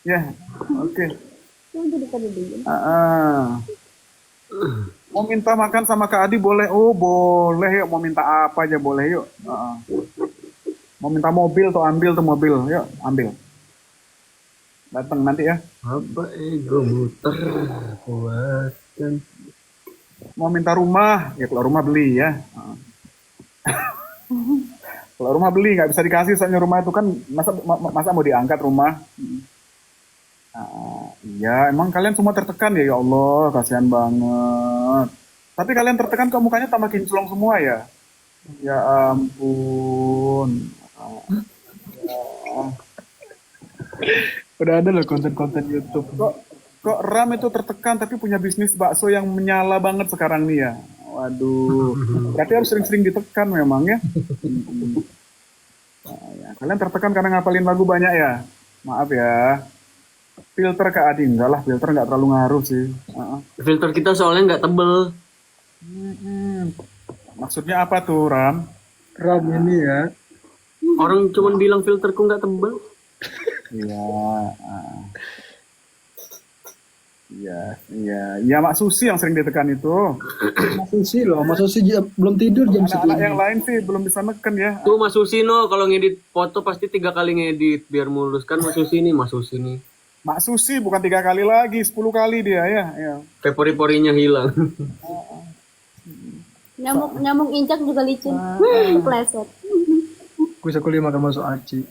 Ya, oke. Mau minta makan sama Kak Adi boleh? Oh boleh yuk. Mau minta apa aja boleh yuk. Mau minta mobil tuh ambil tuh mobil, yuk ambil. Datang nanti ya. Apa ego muter kuatkan. Mau minta rumah, ya kalau rumah beli ya. Kalau rumah beli nggak bisa dikasih soalnya rumah itu kan masa mau diangkat rumah. Iya, emang kalian semua tertekan ya, ya Allah, kasihan banget. Tapi kalian tertekan kok mukanya tambah kinclong semua ya? Ya ampun. Udah ada loh konten-konten YouTube. Kok Ram itu tertekan tapi punya bisnis bakso yang menyala banget sekarang nih ya? Waduh, berarti harus sering-sering ditekan memang ya. Ya. Kalian tertekan karena ngapalin lagu banyak ya? Maaf ya. Filter Kak Adi, enggak lah, filter nggak terlalu ngaruh sih. Filter kita soalnya nggak tebel. Maksudnya apa tuh, Ram? Ram ini ya. Orang cuma bilang filterku nggak tebel. Iya, Mak Susi yang sering ditekan itu. Mas Susi loh, Mas Susi belum tidur jam Anak-anak segini. yang lain sih belum bisa neken ya. Tuh Mas Susino kalau ngedit foto pasti 3 kali ngedit biar mulus kan Mas Susi nih, Mas Susi nih. Mak Susi bukan 3 kali lagi, 10 kali dia ya. Pori-porinya hilang. Nyamuk injak juga licin. Pleset. Bisa kuliah makan bakso aci.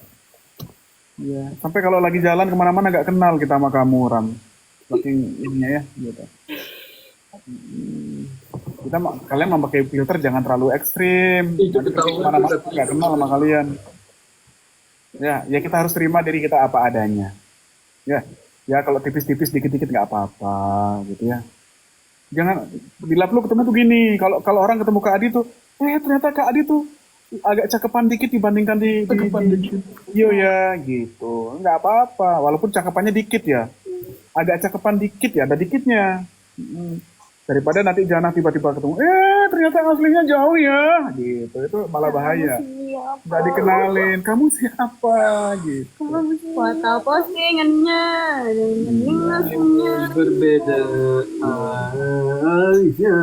Iya. Sampai kalau lagi jalan kemana-mana nggak kenal kita sama kamu, Ram. Saking ininya ya, gitu. Kalian memakai filter jangan terlalu ekstrim. Itu Nanti ketahuan kemana-mana nggak kenal sama kalian. Ya kita harus terima diri kita apa adanya. Ya kalau tipis-tipis dikit-dikit nggak apa-apa, gitu ya. Jangan bila perlu ketemu tuh gini. Kalau orang ketemu Kak Adi tuh, ternyata Kak Adi tuh agak cakepan dikit dibandingkan di video ya, gitu. Nggak apa-apa, walaupun cakepannya dikit ya. Agak cakepan dikit ya, ada dikitnya. Daripada nanti Jana tiba-tiba ketemu, ternyata aslinya jauh ya, gitu. Itu malah bahaya. Nggak dikenalin, kamu siapa, gitu. Foto postingannya, Berbeda aja.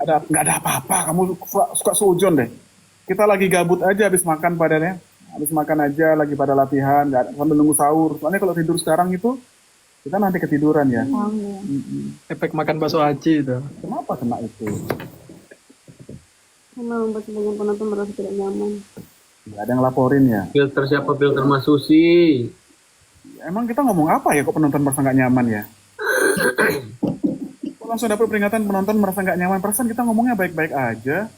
Nggak ada apa-apa, kamu suka sujon deh. Kita lagi gabut aja habis makan padanya. Habis makan aja, lagi pada latihan, sambil nunggu sahur. Soalnya kalau tidur sekarang itu, kita nanti ketiduran ya. Efek makan bakso aci itu. Kenapa kena itu? Karena membuat sebagian penonton merasa tidak nyaman. Nggak ada yang laporin ya. Filter siapa? Filter Mas Susi. Emang kita ngomong apa ya kok penonton merasa nggak nyaman ya? Kok langsung dapat peringatan penonton merasa nggak nyaman. Perasaan kita ngomongnya baik-baik aja.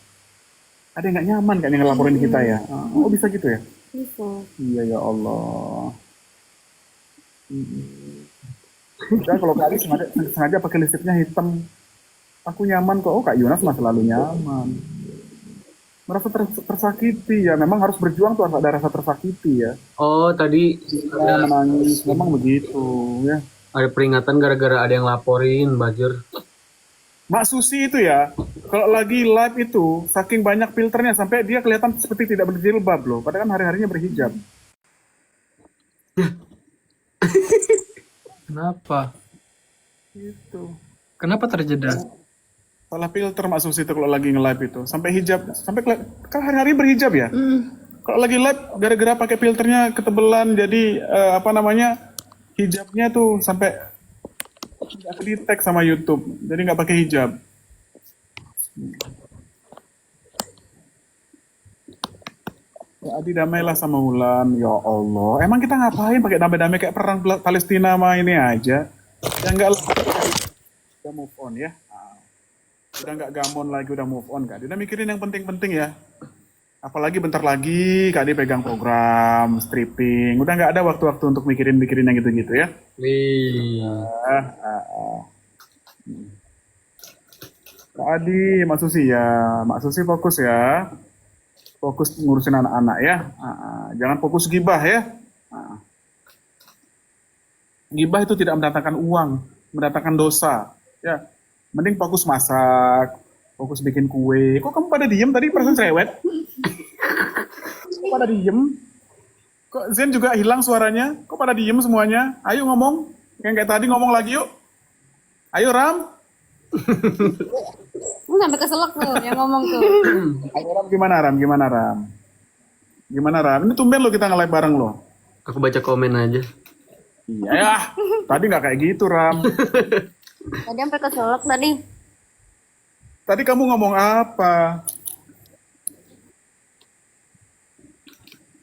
Ada yang nggak nyaman kan yang ngelaporin kita ya? Oh bisa gitu ya? Bisa. Iya ya Allah. Udah kalau kali sengaja pakai lipstiknya hitam. Aku nyaman kok. Oh Kak Yunas mah selalu nyaman. Merasa tersakiti ya. Memang harus berjuang tuh ada rasa tersakiti ya. Oh tadi Ya, menangis. Memang begitu ya. ada peringatan gara-gara ada yang laporin, Bajur. Mak Susi itu ya. kalau lagi live itu saking banyak filternya sampai dia kelihatan seperti tidak berjilbab loh. Padahal kan hari-harinya berhijab. Kenapa? Gitu. Kenapa terjeda? Salah filter Mak Susi itu kalau lagi nge-live itu. Sampai hijab, kan hari-hari berhijab ya. Kalau lagi live gara-gara pakai filternya ketebelan jadi apa namanya? Hijabnya tuh sampai nggak ke-detect sama YouTube. Jadi nggak pakai hijab. Ya, Adi damailah sama Wulan. Ya Allah. Emang kita ngapain pakai damai-damai kayak perang Palestina sama ini aja? Ya enggak lah. Udah move on ya. Udah nggak gamon lagi, udah move on Kak. Udah mikirin yang penting-penting ya. Apalagi bentar lagi Kak Adi pegang program stripping. Udah nggak ada waktu-waktu untuk mikirin yang gitu-gitu ya. Wih. Kak Adi, Mak Susi ya. Mak Susi fokus ya. Fokus ngurusin anak-anak ya. Jangan fokus gibah ya. Gibah itu tidak mendatangkan uang, mendatangkan dosa. Ya, mending fokus masak, fokus bikin kue. Kok kamu pada diem tadi perasaan cerewet? Kok pada diem? Kok Zen juga hilang suaranya? Kok pada diem semuanya? Ayo ngomong. Yang kayak tadi ngomong lagi yuk. Ayo Ram. Sampai keselak tuh yang ngomong tuh. Ayo Ram, gimana Ram? Gimana Ram? Gimana Ram? Ini tumben lo kita nge-live bareng lo. Aku baca komen aja. Iya ya. Tadi nggak kayak gitu Ram. Tadi sampai keselak tadi. Tadi kamu ngomong apa?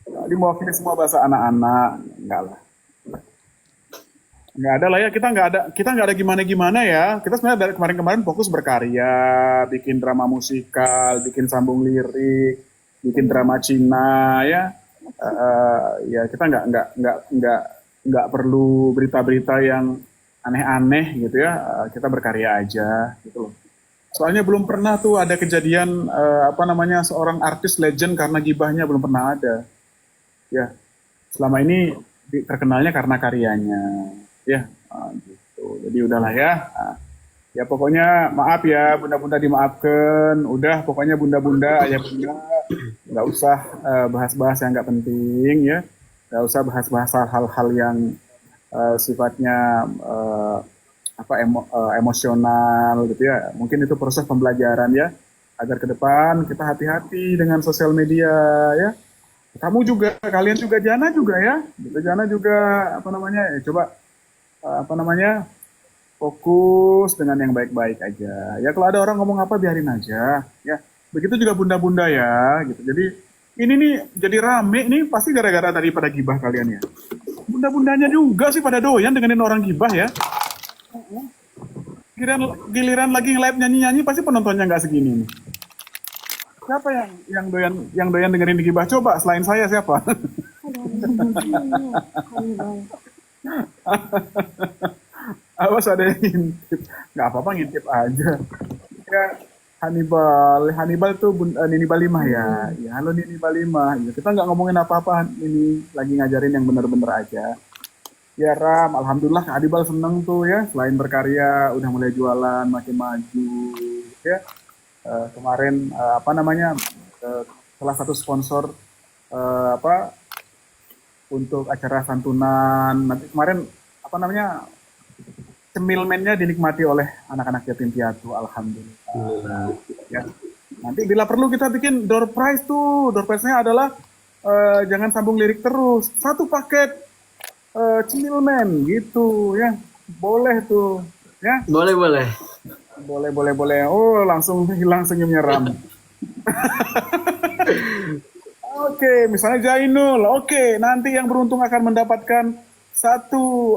Tadi mewakili semua bahasa anak-anak. Enggak lah. Nggak ada lah ya, kita nggak ada gimana-gimana ya. Kita sebenarnya dari kemarin-kemarin fokus berkarya, bikin drama musikal, bikin sambung lirik, bikin drama Cina ya. Ya kita nggak perlu berita-berita yang aneh-aneh gitu ya. Kita berkarya aja gitu loh. Soalnya belum pernah tuh ada kejadian apa namanya seorang artis legend karena gibahnya belum pernah ada. Ya, selama ini terkenalnya karena karyanya. Ya, gitu. Jadi udahlah ya. Ya pokoknya maaf ya, bunda-bunda dimaafkan. Udah, pokoknya bunda-bunda, ayah bunda, nggak usah bahas-bahas yang nggak penting ya. Nggak usah bahas-bahas hal-hal yang sifatnya emosional gitu ya. Mungkin itu proses pembelajaran ya. Agar ke depan kita hati-hati dengan sosial media ya. Kamu juga, kalian juga, Jana juga ya. Gitu, Jana juga apa namanya? Ya, coba apa namanya fokus dengan yang baik-baik aja ya. Kalau ada orang ngomong apa biarin aja ya. Begitu juga bunda-bunda ya gitu. Jadi ini nih jadi rame nih pasti gara-gara tadi pada gibah kalian ya. Bunda-bundanya juga sih pada doyan dengerin orang gibah ya. Giliran lagi nge-live nyanyi-nyanyi pasti penontonnya nggak segini nih. Siapa yang doyan dengerin gibah? Coba selain saya siapa? Awas ada yang ngintip. Nggak apa-apa ngintip aja. Ya, Hannibal tuh Nini Balimah ya. Ya, halo Nini Balimah. Ya, kita nggak ngomongin apa-apa. Ini lagi ngajarin yang bener-bener aja. Ya Ram, alhamdulillah Kak Hannibal seneng tuh ya. Selain berkarya, udah mulai jualan, makin maju. Ya, kemarin apa namanya salah satu sponsor apa untuk acara santunan. Nanti kemarin apa namanya cemilmennya dinikmati oleh anak-anak yatim piatu, alhamdulillah. Ya. Nanti bila perlu kita bikin door prize tuh. Door prize-nya adalah jangan sambung lirik terus. Satu paket cemilmen gitu ya. Boleh tuh ya. Boleh. Boleh. Oh, langsung hilang senyumnya Ram. Oke, misalnya Jainul. Oke, nanti yang beruntung akan mendapatkan satu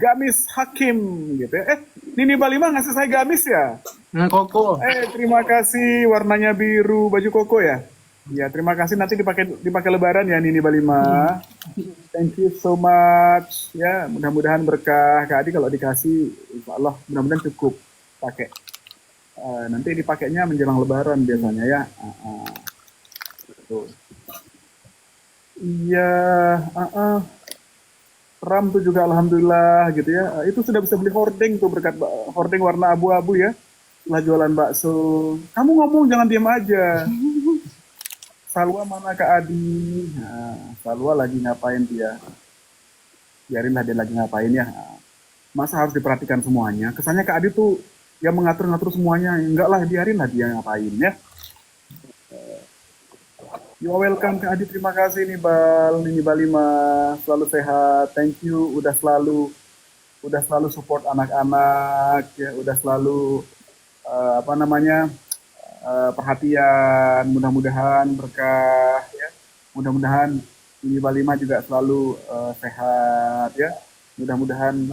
gamis Hakim gitu ya. Nini Balimah ngasih saya gamis ya? Koko. Terima kasih, warnanya biru, baju koko ya? Ya, terima kasih, nanti dipakai lebaran ya Nini Balimah. Thank you so much. Ya, mudah-mudahan berkah. Kak Adi kalau dikasih, insya Allah mudah-mudahan cukup pakai. Nanti dipakainya menjelang lebaran biasanya ya. Iya, Ram tuh juga alhamdulillah gitu ya. Itu sudah bisa beli hording tuh berkat hording warna abu-abu ya. setelah jualan bakso. Kamu ngomong jangan diam aja. Salwa mana Kak Adi? Nah, Salwa lagi ngapain dia? Biarinlah dia lagi ngapain ya. Nah, masa harus diperhatikan semuanya? Kesannya Kak Adi tuh yang mengatur-ngatur semuanya. Enggak lah, biarinlah dia ngapain ya. You are welcome Kak Adi, terima kasih nih Bal, ini Balima, selalu sehat, thank you, udah selalu support anak-anak, ya, udah selalu apa namanya perhatian, mudah-mudahan berkah, ya, mudah-mudahan ini Balima juga selalu sehat, ya, mudah-mudahan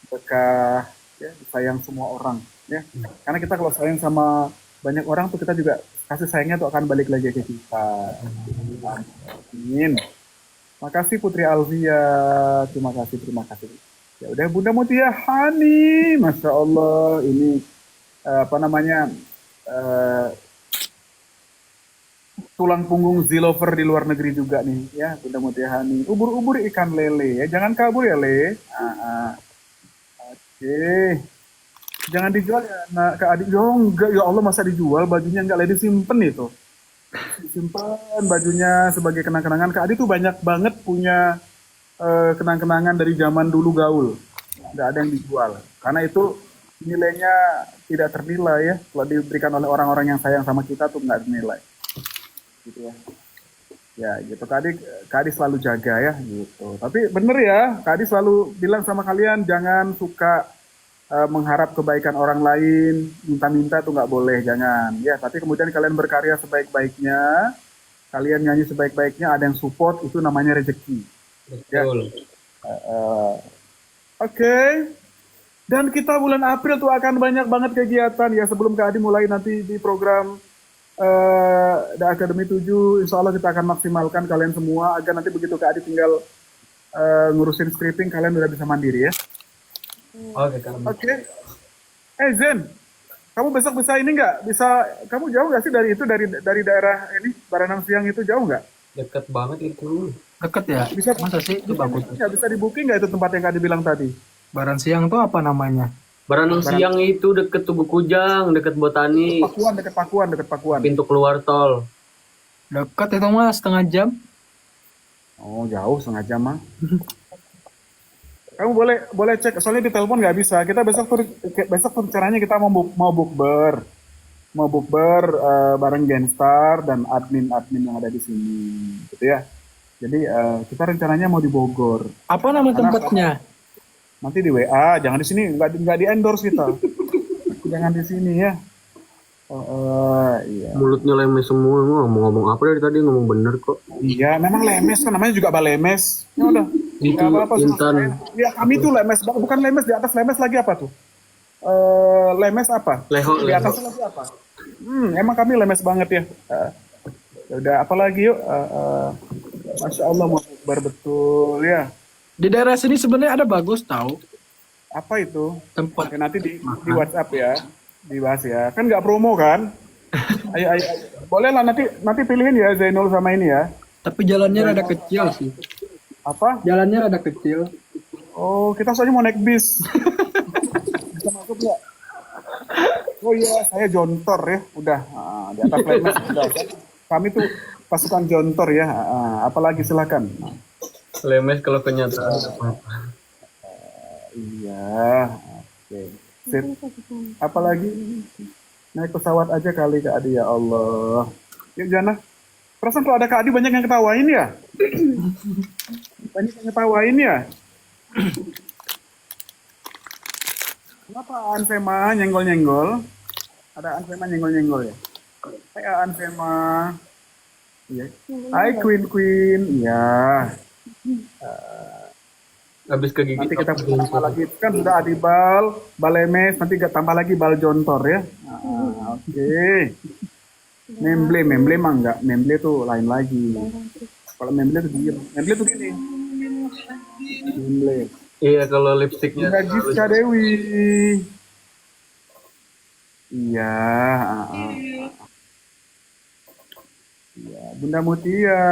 berkah, ya, disayang semua orang, ya, karena kita kalau sayang sama banyak orang tuh kita juga kasih sayangnya tuh akan balik lagi ke kita. Amin. Makasih Putri Alvia, terima kasih. Ya udah Bunda Mutia Hani, masya Allah ini apa namanya tulang punggung Zilover di luar negeri juga nih ya Bunda Mutia Hani. Ubur-ubur ikan lele ya, jangan kabur ya Le. Oke. Jangan dijual ya nak Kak Adi. Oh enggak ya Allah, masa dijual bajunya, enggak Le, disimpen itu. Disimpan bajunya sebagai kenang-kenangan. Kak Adi tuh banyak banget punya kenang-kenangan dari zaman dulu gaul. Enggak ada yang dijual. Karena itu nilainya tidak ternilai ya. Kalau diberikan oleh orang-orang yang sayang sama kita tuh enggak dinilai. Gitu ya. Ya gitu. Kak Adi selalu jaga ya gitu. Tapi bener ya, Kak Adi selalu bilang sama kalian jangan suka mengharap kebaikan orang lain, minta-minta tuh nggak boleh, jangan. Ya, tapi kemudian kalian berkarya sebaik-baiknya, kalian nyanyi sebaik-baiknya, ada yang support, itu namanya rezeki. Betul. Oke. Dan kita bulan April tuh akan banyak banget kegiatan ya, sebelum Kak Adi mulai nanti di program The Academy 7, insya Allah kita akan maksimalkan kalian semua, agar nanti begitu Kak Adi tinggal ngurusin scripting, kalian udah bisa mandiri ya. Oke. Zen, kamu besok bisa ini nggak? Kamu jauh nggak sih dari itu, dari daerah ini Baranang Siang itu, jauh nggak? Deket banget itu. Deket ya? Bisa, Masa sih? Itu bagus. Bisa di booking nggak itu tempat yang Kak dibilang tadi? Baran Siang tuh apa namanya? Baranang Siang itu deket Tugu Kujang, deket Botani. Deket Pakuan. Pintu keluar tol. Deket itu mah setengah jam. Oh jauh, setengah jam mah. Kamu boleh cek, soalnya di telepon nggak bisa. Kita besok tuh caranya kita mau bukber bareng Genstar dan admin yang ada di sini, gitu ya. Jadi kita rencananya mau di Bogor. Apa nama tempatnya? Nanti di WA, jangan di sini, nggak di endorse kita. Jangan di sini ya. Iya. Mulutnya lemes semua, ngomong apa dari tadi, ngomong bener kok. Iya, memang lemes kan, namanya juga balemes. Ya udah. Itu apa-apa. Intan. Ya kami tuh lemes, bukan lemes, di atas lemes lagi apa tuh? Lemes apa? Leho. Di atas lagi apa? Emang kami lemes banget ya. Udah, apa lagi yuk? Masya Allah, mau bukber betul ya. Di daerah sini sebenarnya ada bagus tahu. Apa itu? Tempat. Oke, nanti di WhatsApp ya, dibahas ya. Kan nggak promo kan? Ayo. Boleh lah, nanti pilihin ya Zainul sama ini ya. Tapi jalannya rada kecil sih. Apa? Jalannya rada kecil. Oh, kita soalnya mau naik bis. Bisa masuk nggak? Oh iya, saya jontor ya, udah. Di atas lemes udah. Kami tuh pasukan jontor ya. Apalagi silakan. Lemes kalau kenyataan. Iya. Oke. Sip. Apalagi naik pesawat aja kali Kak Adi, ya Allah. Yuk Jana. Perasaan kalau ada Kak Adi banyak yang ketawain ya? Banyak yang ketawain ya? Kenapa Ansema nyenggol-nyenggol? Ada Ansema nyenggol-nyenggol ya? Hai Ansema. Iya. Hai Queen. Iya. Habis kegigit. Nanti kita tambah lagi. Kan sudah ada balemes, nanti tambah lagi bal jontor ya. Oke. Memble mah enggak. Memble tuh lain lagi. Kalau memble tuh diem. Memble tuh gini. Memble. Iya, kalau lipstiknya. Giska Dewi. Iya. Iya. Bunda Mutia.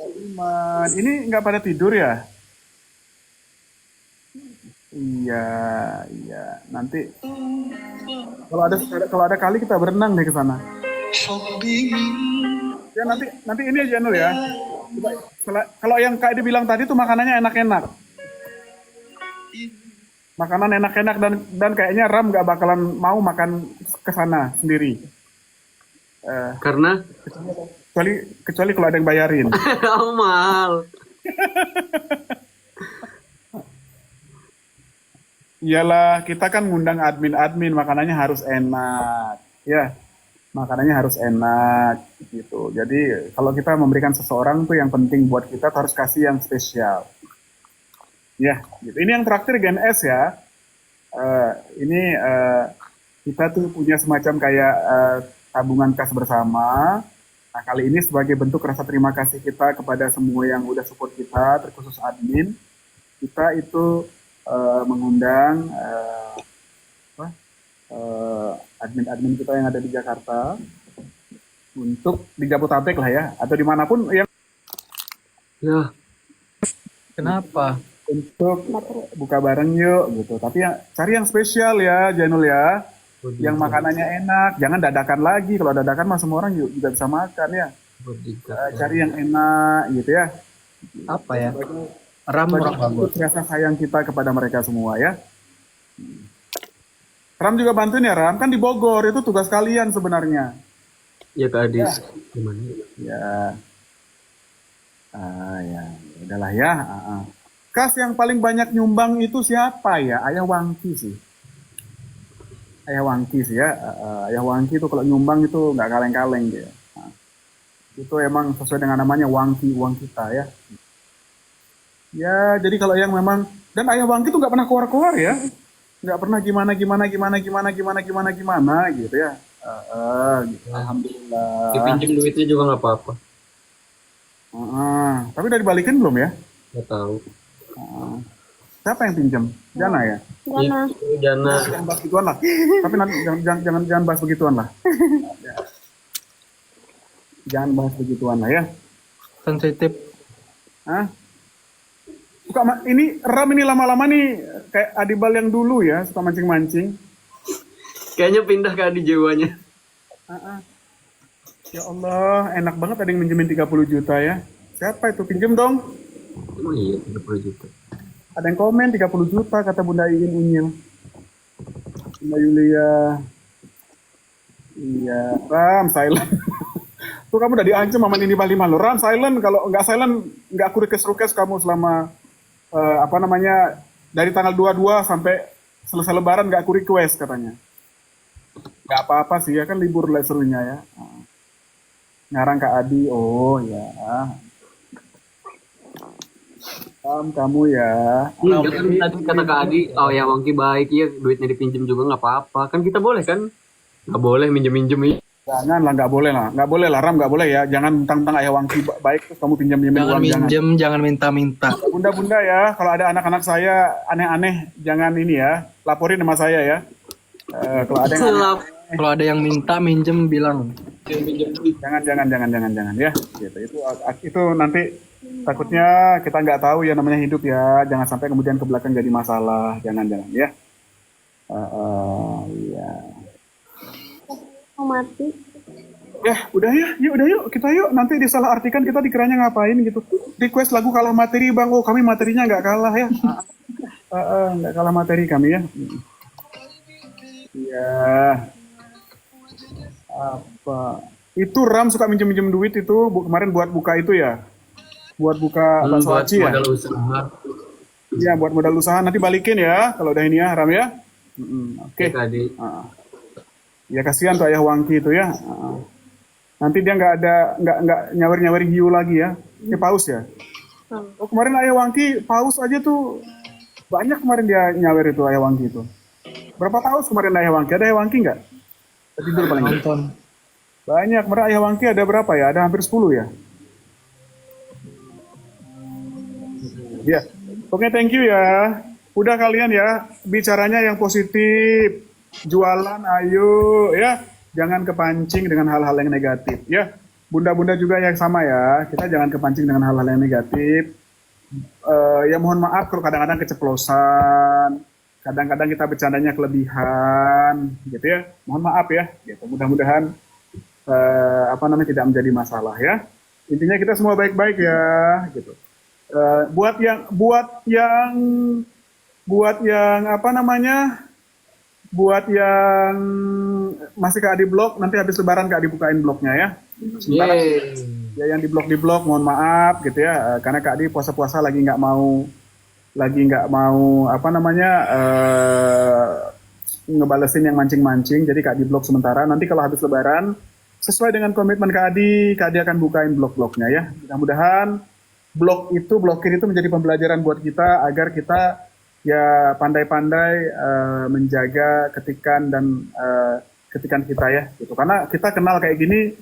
Iman. Ini nggak pada tidur ya? Iya, iya. Nanti kalau ada kali kita berenang deh ke sana. Ya nanti ini aja Nur ya. Coba, kalau yang Kak Edi bilang tadi tuh makanannya enak-enak. Makanan enak-enak dan kayaknya Ram nggak bakalan mau makan ke sana sendiri. Karena Kecuali kalau ada yang bayarin. oh, mahal. Iyalah, kita kan ngundang admin, makanannya harus enak. Ya, makanannya harus enak gitu. Jadi kalau kita memberikan seseorang tuh yang penting buat kita tuh harus kasih yang spesial. Ya, gitu. Ini yang terakhir Gen S ya. Ini kita tuh punya semacam kayak tabungan kas bersama. Nah, kali ini sebagai bentuk rasa terima kasih kita kepada semua yang udah support kita, terkhusus admin, kita itu mengundang admin-admin kita yang ada di Jakarta untuk di Jabodetabek lah ya, atau dimanapun yang Ya, Kenapa? untuk buka bareng yuk gitu. Tapi cari yang spesial ya, Janul ya, yang makanannya enak, jangan dadakan lagi. Kalau dadakan mah semua orang juga bisa makan ya. Cari yang enak gitu ya. Apa ya? Ram Untuk rasa sayang kita kepada mereka semua ya. Ram juga bantuin ya Ram, kan di Bogor itu tugas kalian sebenarnya. ya Kak Adis. Gimana? Ya, ya, udahlah ya. Kas yang paling banyak nyumbang itu siapa ya? Ayah Wangki sih. Ayah Wangki sih ya. Ayah Wangki itu kalau nyumbang itu nggak kaleng-kaleng dia. Itu emang sesuai dengan namanya Wangki, uang kita ya. Ya, jadi kalau yang memang dan Ayah Wangki itu nggak pernah keluar-keluar ya, nggak pernah gimana gitu ya. Gitu. Alhamdulillah. Dipinjam duitnya juga nggak apa-apa. Tapi udah dibalikin belum ya? Nggak tahu. Siapa yang pinjam? Jana ya? Jana. Itu Jana. Jangan bahas begituan lah. Tapi nanti jangan bahas begituan lah. Ya. Jangan bahas begituan lah ya. sensitif. Hah? Ini Ram ini lama-lama nih kayak Adibal yang dulu ya, suka mancing-mancing. Kayaknya pindah ke Adi jiwanya. Ya Allah, enak banget ada yang minjemin 30 juta ya. Siapa itu? Pinjem dong. Emang iya 30 juta. Ada yang komen 30 juta kata Bunda Iin Unyil. Bunda Yulia. Iya, Ram silent. Tuh kamu udah diancam sama Nini Balima lo. Ram silent, kalau nggak silent nggak aku request kamu selama dari tanggal 22 sampai selesai lebaran nggak aku request katanya. Nggak apa-apa sih ya, kan libur lah serunya ya. Ngarang Kak Adi, oh ya. Kamu ya. Iya, kan tadi kata Kak Adi, oh ya Wangki baik, ya duitnya dipinjam juga nggak apa-apa. Kan kita boleh kan? Nggak boleh minjem-minjem. Jangan lah, nggak boleh lah Ram, nggak boleh ya. Jangan tentang Ayah Wangki baik terus kamu pinjam Jangan uang, minjem, jangan minta-minta. Bunda-bunda ya, kalau ada anak-anak saya aneh-aneh, jangan ini ya, laporin sama saya ya. Kalau ada yang aneh, Kalau ada yang minta minjem bilang. jangan ya. Gitu. Itu nanti takutnya kita nggak tahu ya, namanya hidup ya. Jangan sampai kemudian ke belakang jadi masalah. Jangan ya. Iya. Mau mati. Ya, udah yuk kita yuk. Nanti disalahartikan kita dikiranya ngapain gitu. Request lagu kalah materi Bang. Oh, kami materinya nggak kalah ya. Nggak kalah materi kami ya. Iya. Apa? Itu Ram suka minjem duit itu kemarin buat buka itu ya. Buat buka bakso Buat aci ya. modal usaha. Iya, buat modal usaha nanti balikin ya kalau udah ini ya, Ram ya. Oke. Kak Adi. Ya kasihan tuh Ayah Wangki itu ya. Nanti dia nggak nyawer hiu lagi ya. Dia paus ya. Oh, kemarin Ayah Wangki paus aja tuh banyak kemarin dia nyawer itu Ayah Wangki itu. Berapa paus kemarin Ayah Wangki? Ada Ayah Wangki nggak? Tidur paling nggak? Nonton. Banyak. Kemarin Ayah Wangki ada berapa ya? Ada hampir 10 ya. Ya. Oke, thank you ya. Udah kalian ya bicaranya yang positif. Jualan ayo ya, jangan kepancing dengan hal-hal yang negatif ya. Bunda-bunda juga yang sama ya, kita jangan kepancing dengan hal-hal yang negatif. Ya mohon maaf kalau kadang-kadang keceplosan, kadang-kadang kita bercandanya kelebihan, gitu ya. Mohon maaf ya, gitu. Mudah-mudahan apa namanya tidak menjadi masalah ya. Intinya kita semua baik-baik ya, gitu. Buat yang apa namanya, buat yang masih Kak Adi blok, nanti habis Lebaran Kak Adi bukain bloknya ya. Sementara ya yang di blok mohon maaf gitu ya, karena Kak Adi puasa-puasa lagi nggak mau apa namanya ngebalesin yang mancing-mancing, jadi Kak Adi blok sementara. Nanti kalau habis Lebaran sesuai dengan komitmen Kak Adi akan bukain blok-bloknya ya. Mudah-mudahan blokir itu menjadi pembelajaran buat kita agar kita ya pandai-pandai menjaga ketikan dan ketikan kita ya gitu. Karena kita kenal kayak gini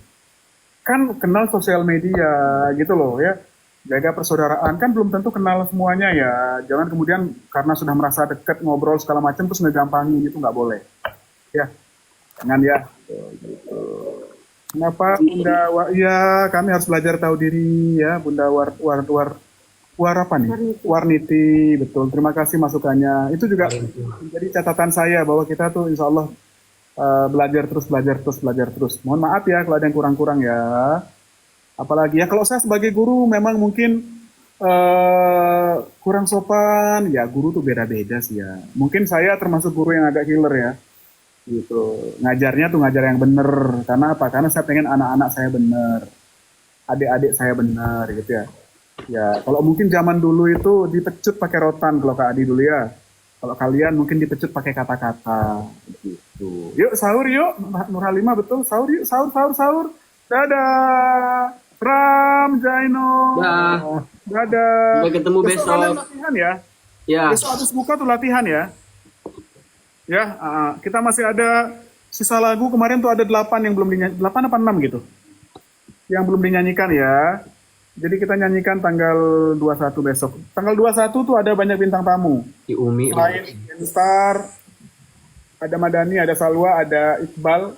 kan kenal sosial media gitu loh ya. Jaga persaudaraan kan belum tentu kenal semuanya ya. Jangan kemudian karena sudah merasa dekat ngobrol segala macam terus ngegampangin, itu nggak boleh. Ya, jangan ya. Gitu. Kenapa Bunda ya kami harus belajar tahu diri ya Bunda War apa nih? Warniti, betul. Terima kasih masukannya. Itu juga menjadi catatan saya bahwa kita tuh insya Allah belajar terus. Mohon maaf ya kalau ada yang kurang-kurang ya. Apalagi ya kalau saya sebagai guru memang mungkin kurang sopan. Ya guru tuh beda-beda sih ya. Mungkin saya termasuk guru yang agak killer ya. Gitu. Ngajarnya tuh ngajar yang bener. Karena apa? Karena saya pengen anak-anak saya bener. Adik-adik saya bener gitu ya. Ya, kalau mungkin zaman dulu itu dipecut pakai rotan kalau Kak Adi dulu ya. Kalau kalian mungkin dipecut pakai kata-kata gitu. Yuk sahur yuk, Nur Halimah betul sahur yuk, sahur. Dadah. Ram, Jaino. Dadah. Sampai ketemu besok. Kalian latihan ya. Ya. Besok habis buka tuh latihan ya. Ya, kita masih ada sisa lagu kemarin tuh ada 8 yang belum dinyanyikan, 8 apa 6 gitu. Yang belum dinyanyikan ya. Jadi kita nyanyikan tanggal 21 besok. Tanggal 21 tuh ada banyak bintang tamu. Di Umi. Selain Star, ada Madani, ada Salwa, ada Iqbal,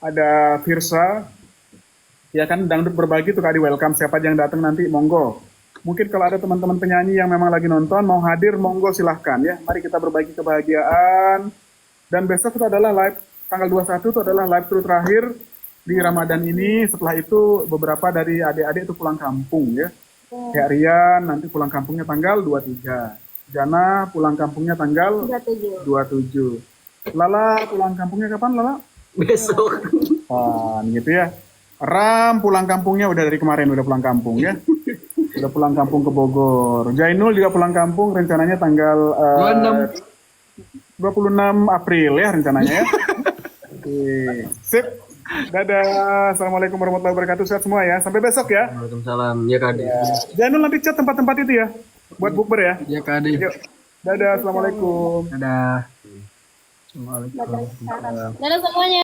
ada Firsa. Ya kan dangdut berbagi tuh Kak Adi welcome. Siapa yang datang nanti monggo. Mungkin kalau ada teman-teman penyanyi yang memang lagi nonton mau hadir monggo silahkan ya. Mari kita berbagi kebahagiaan. Dan besok itu adalah live tanggal 21 itu adalah live tour terakhir di Ramadan ini. Setelah itu beberapa dari adik-adik itu pulang kampung ya. Kayak Rian nanti pulang kampungnya tanggal 23. Jana pulang kampungnya tanggal 27. Lala pulang kampungnya kapan Lala? Besok. Gitu ya. Ram pulang kampungnya udah dari kemarin udah pulang kampung ya. Udah pulang kampung ke Bogor. Jainul juga pulang kampung rencananya tanggal 26 April ya rencananya ya. Oke. Sip. Dadah. Assalamualaikum warahmatullahi wabarakatuh. Sehat semua ya. Sampai besok ya. Waalaikumsalam. Ya Kak Adi. Jangan nanti chat tempat-tempat itu ya. Buat bukber ya. Ya Kak Adi. Yuk. Dadah. Assalamualaikum. Dadah. Assalamualaikum. Dadah semuanya.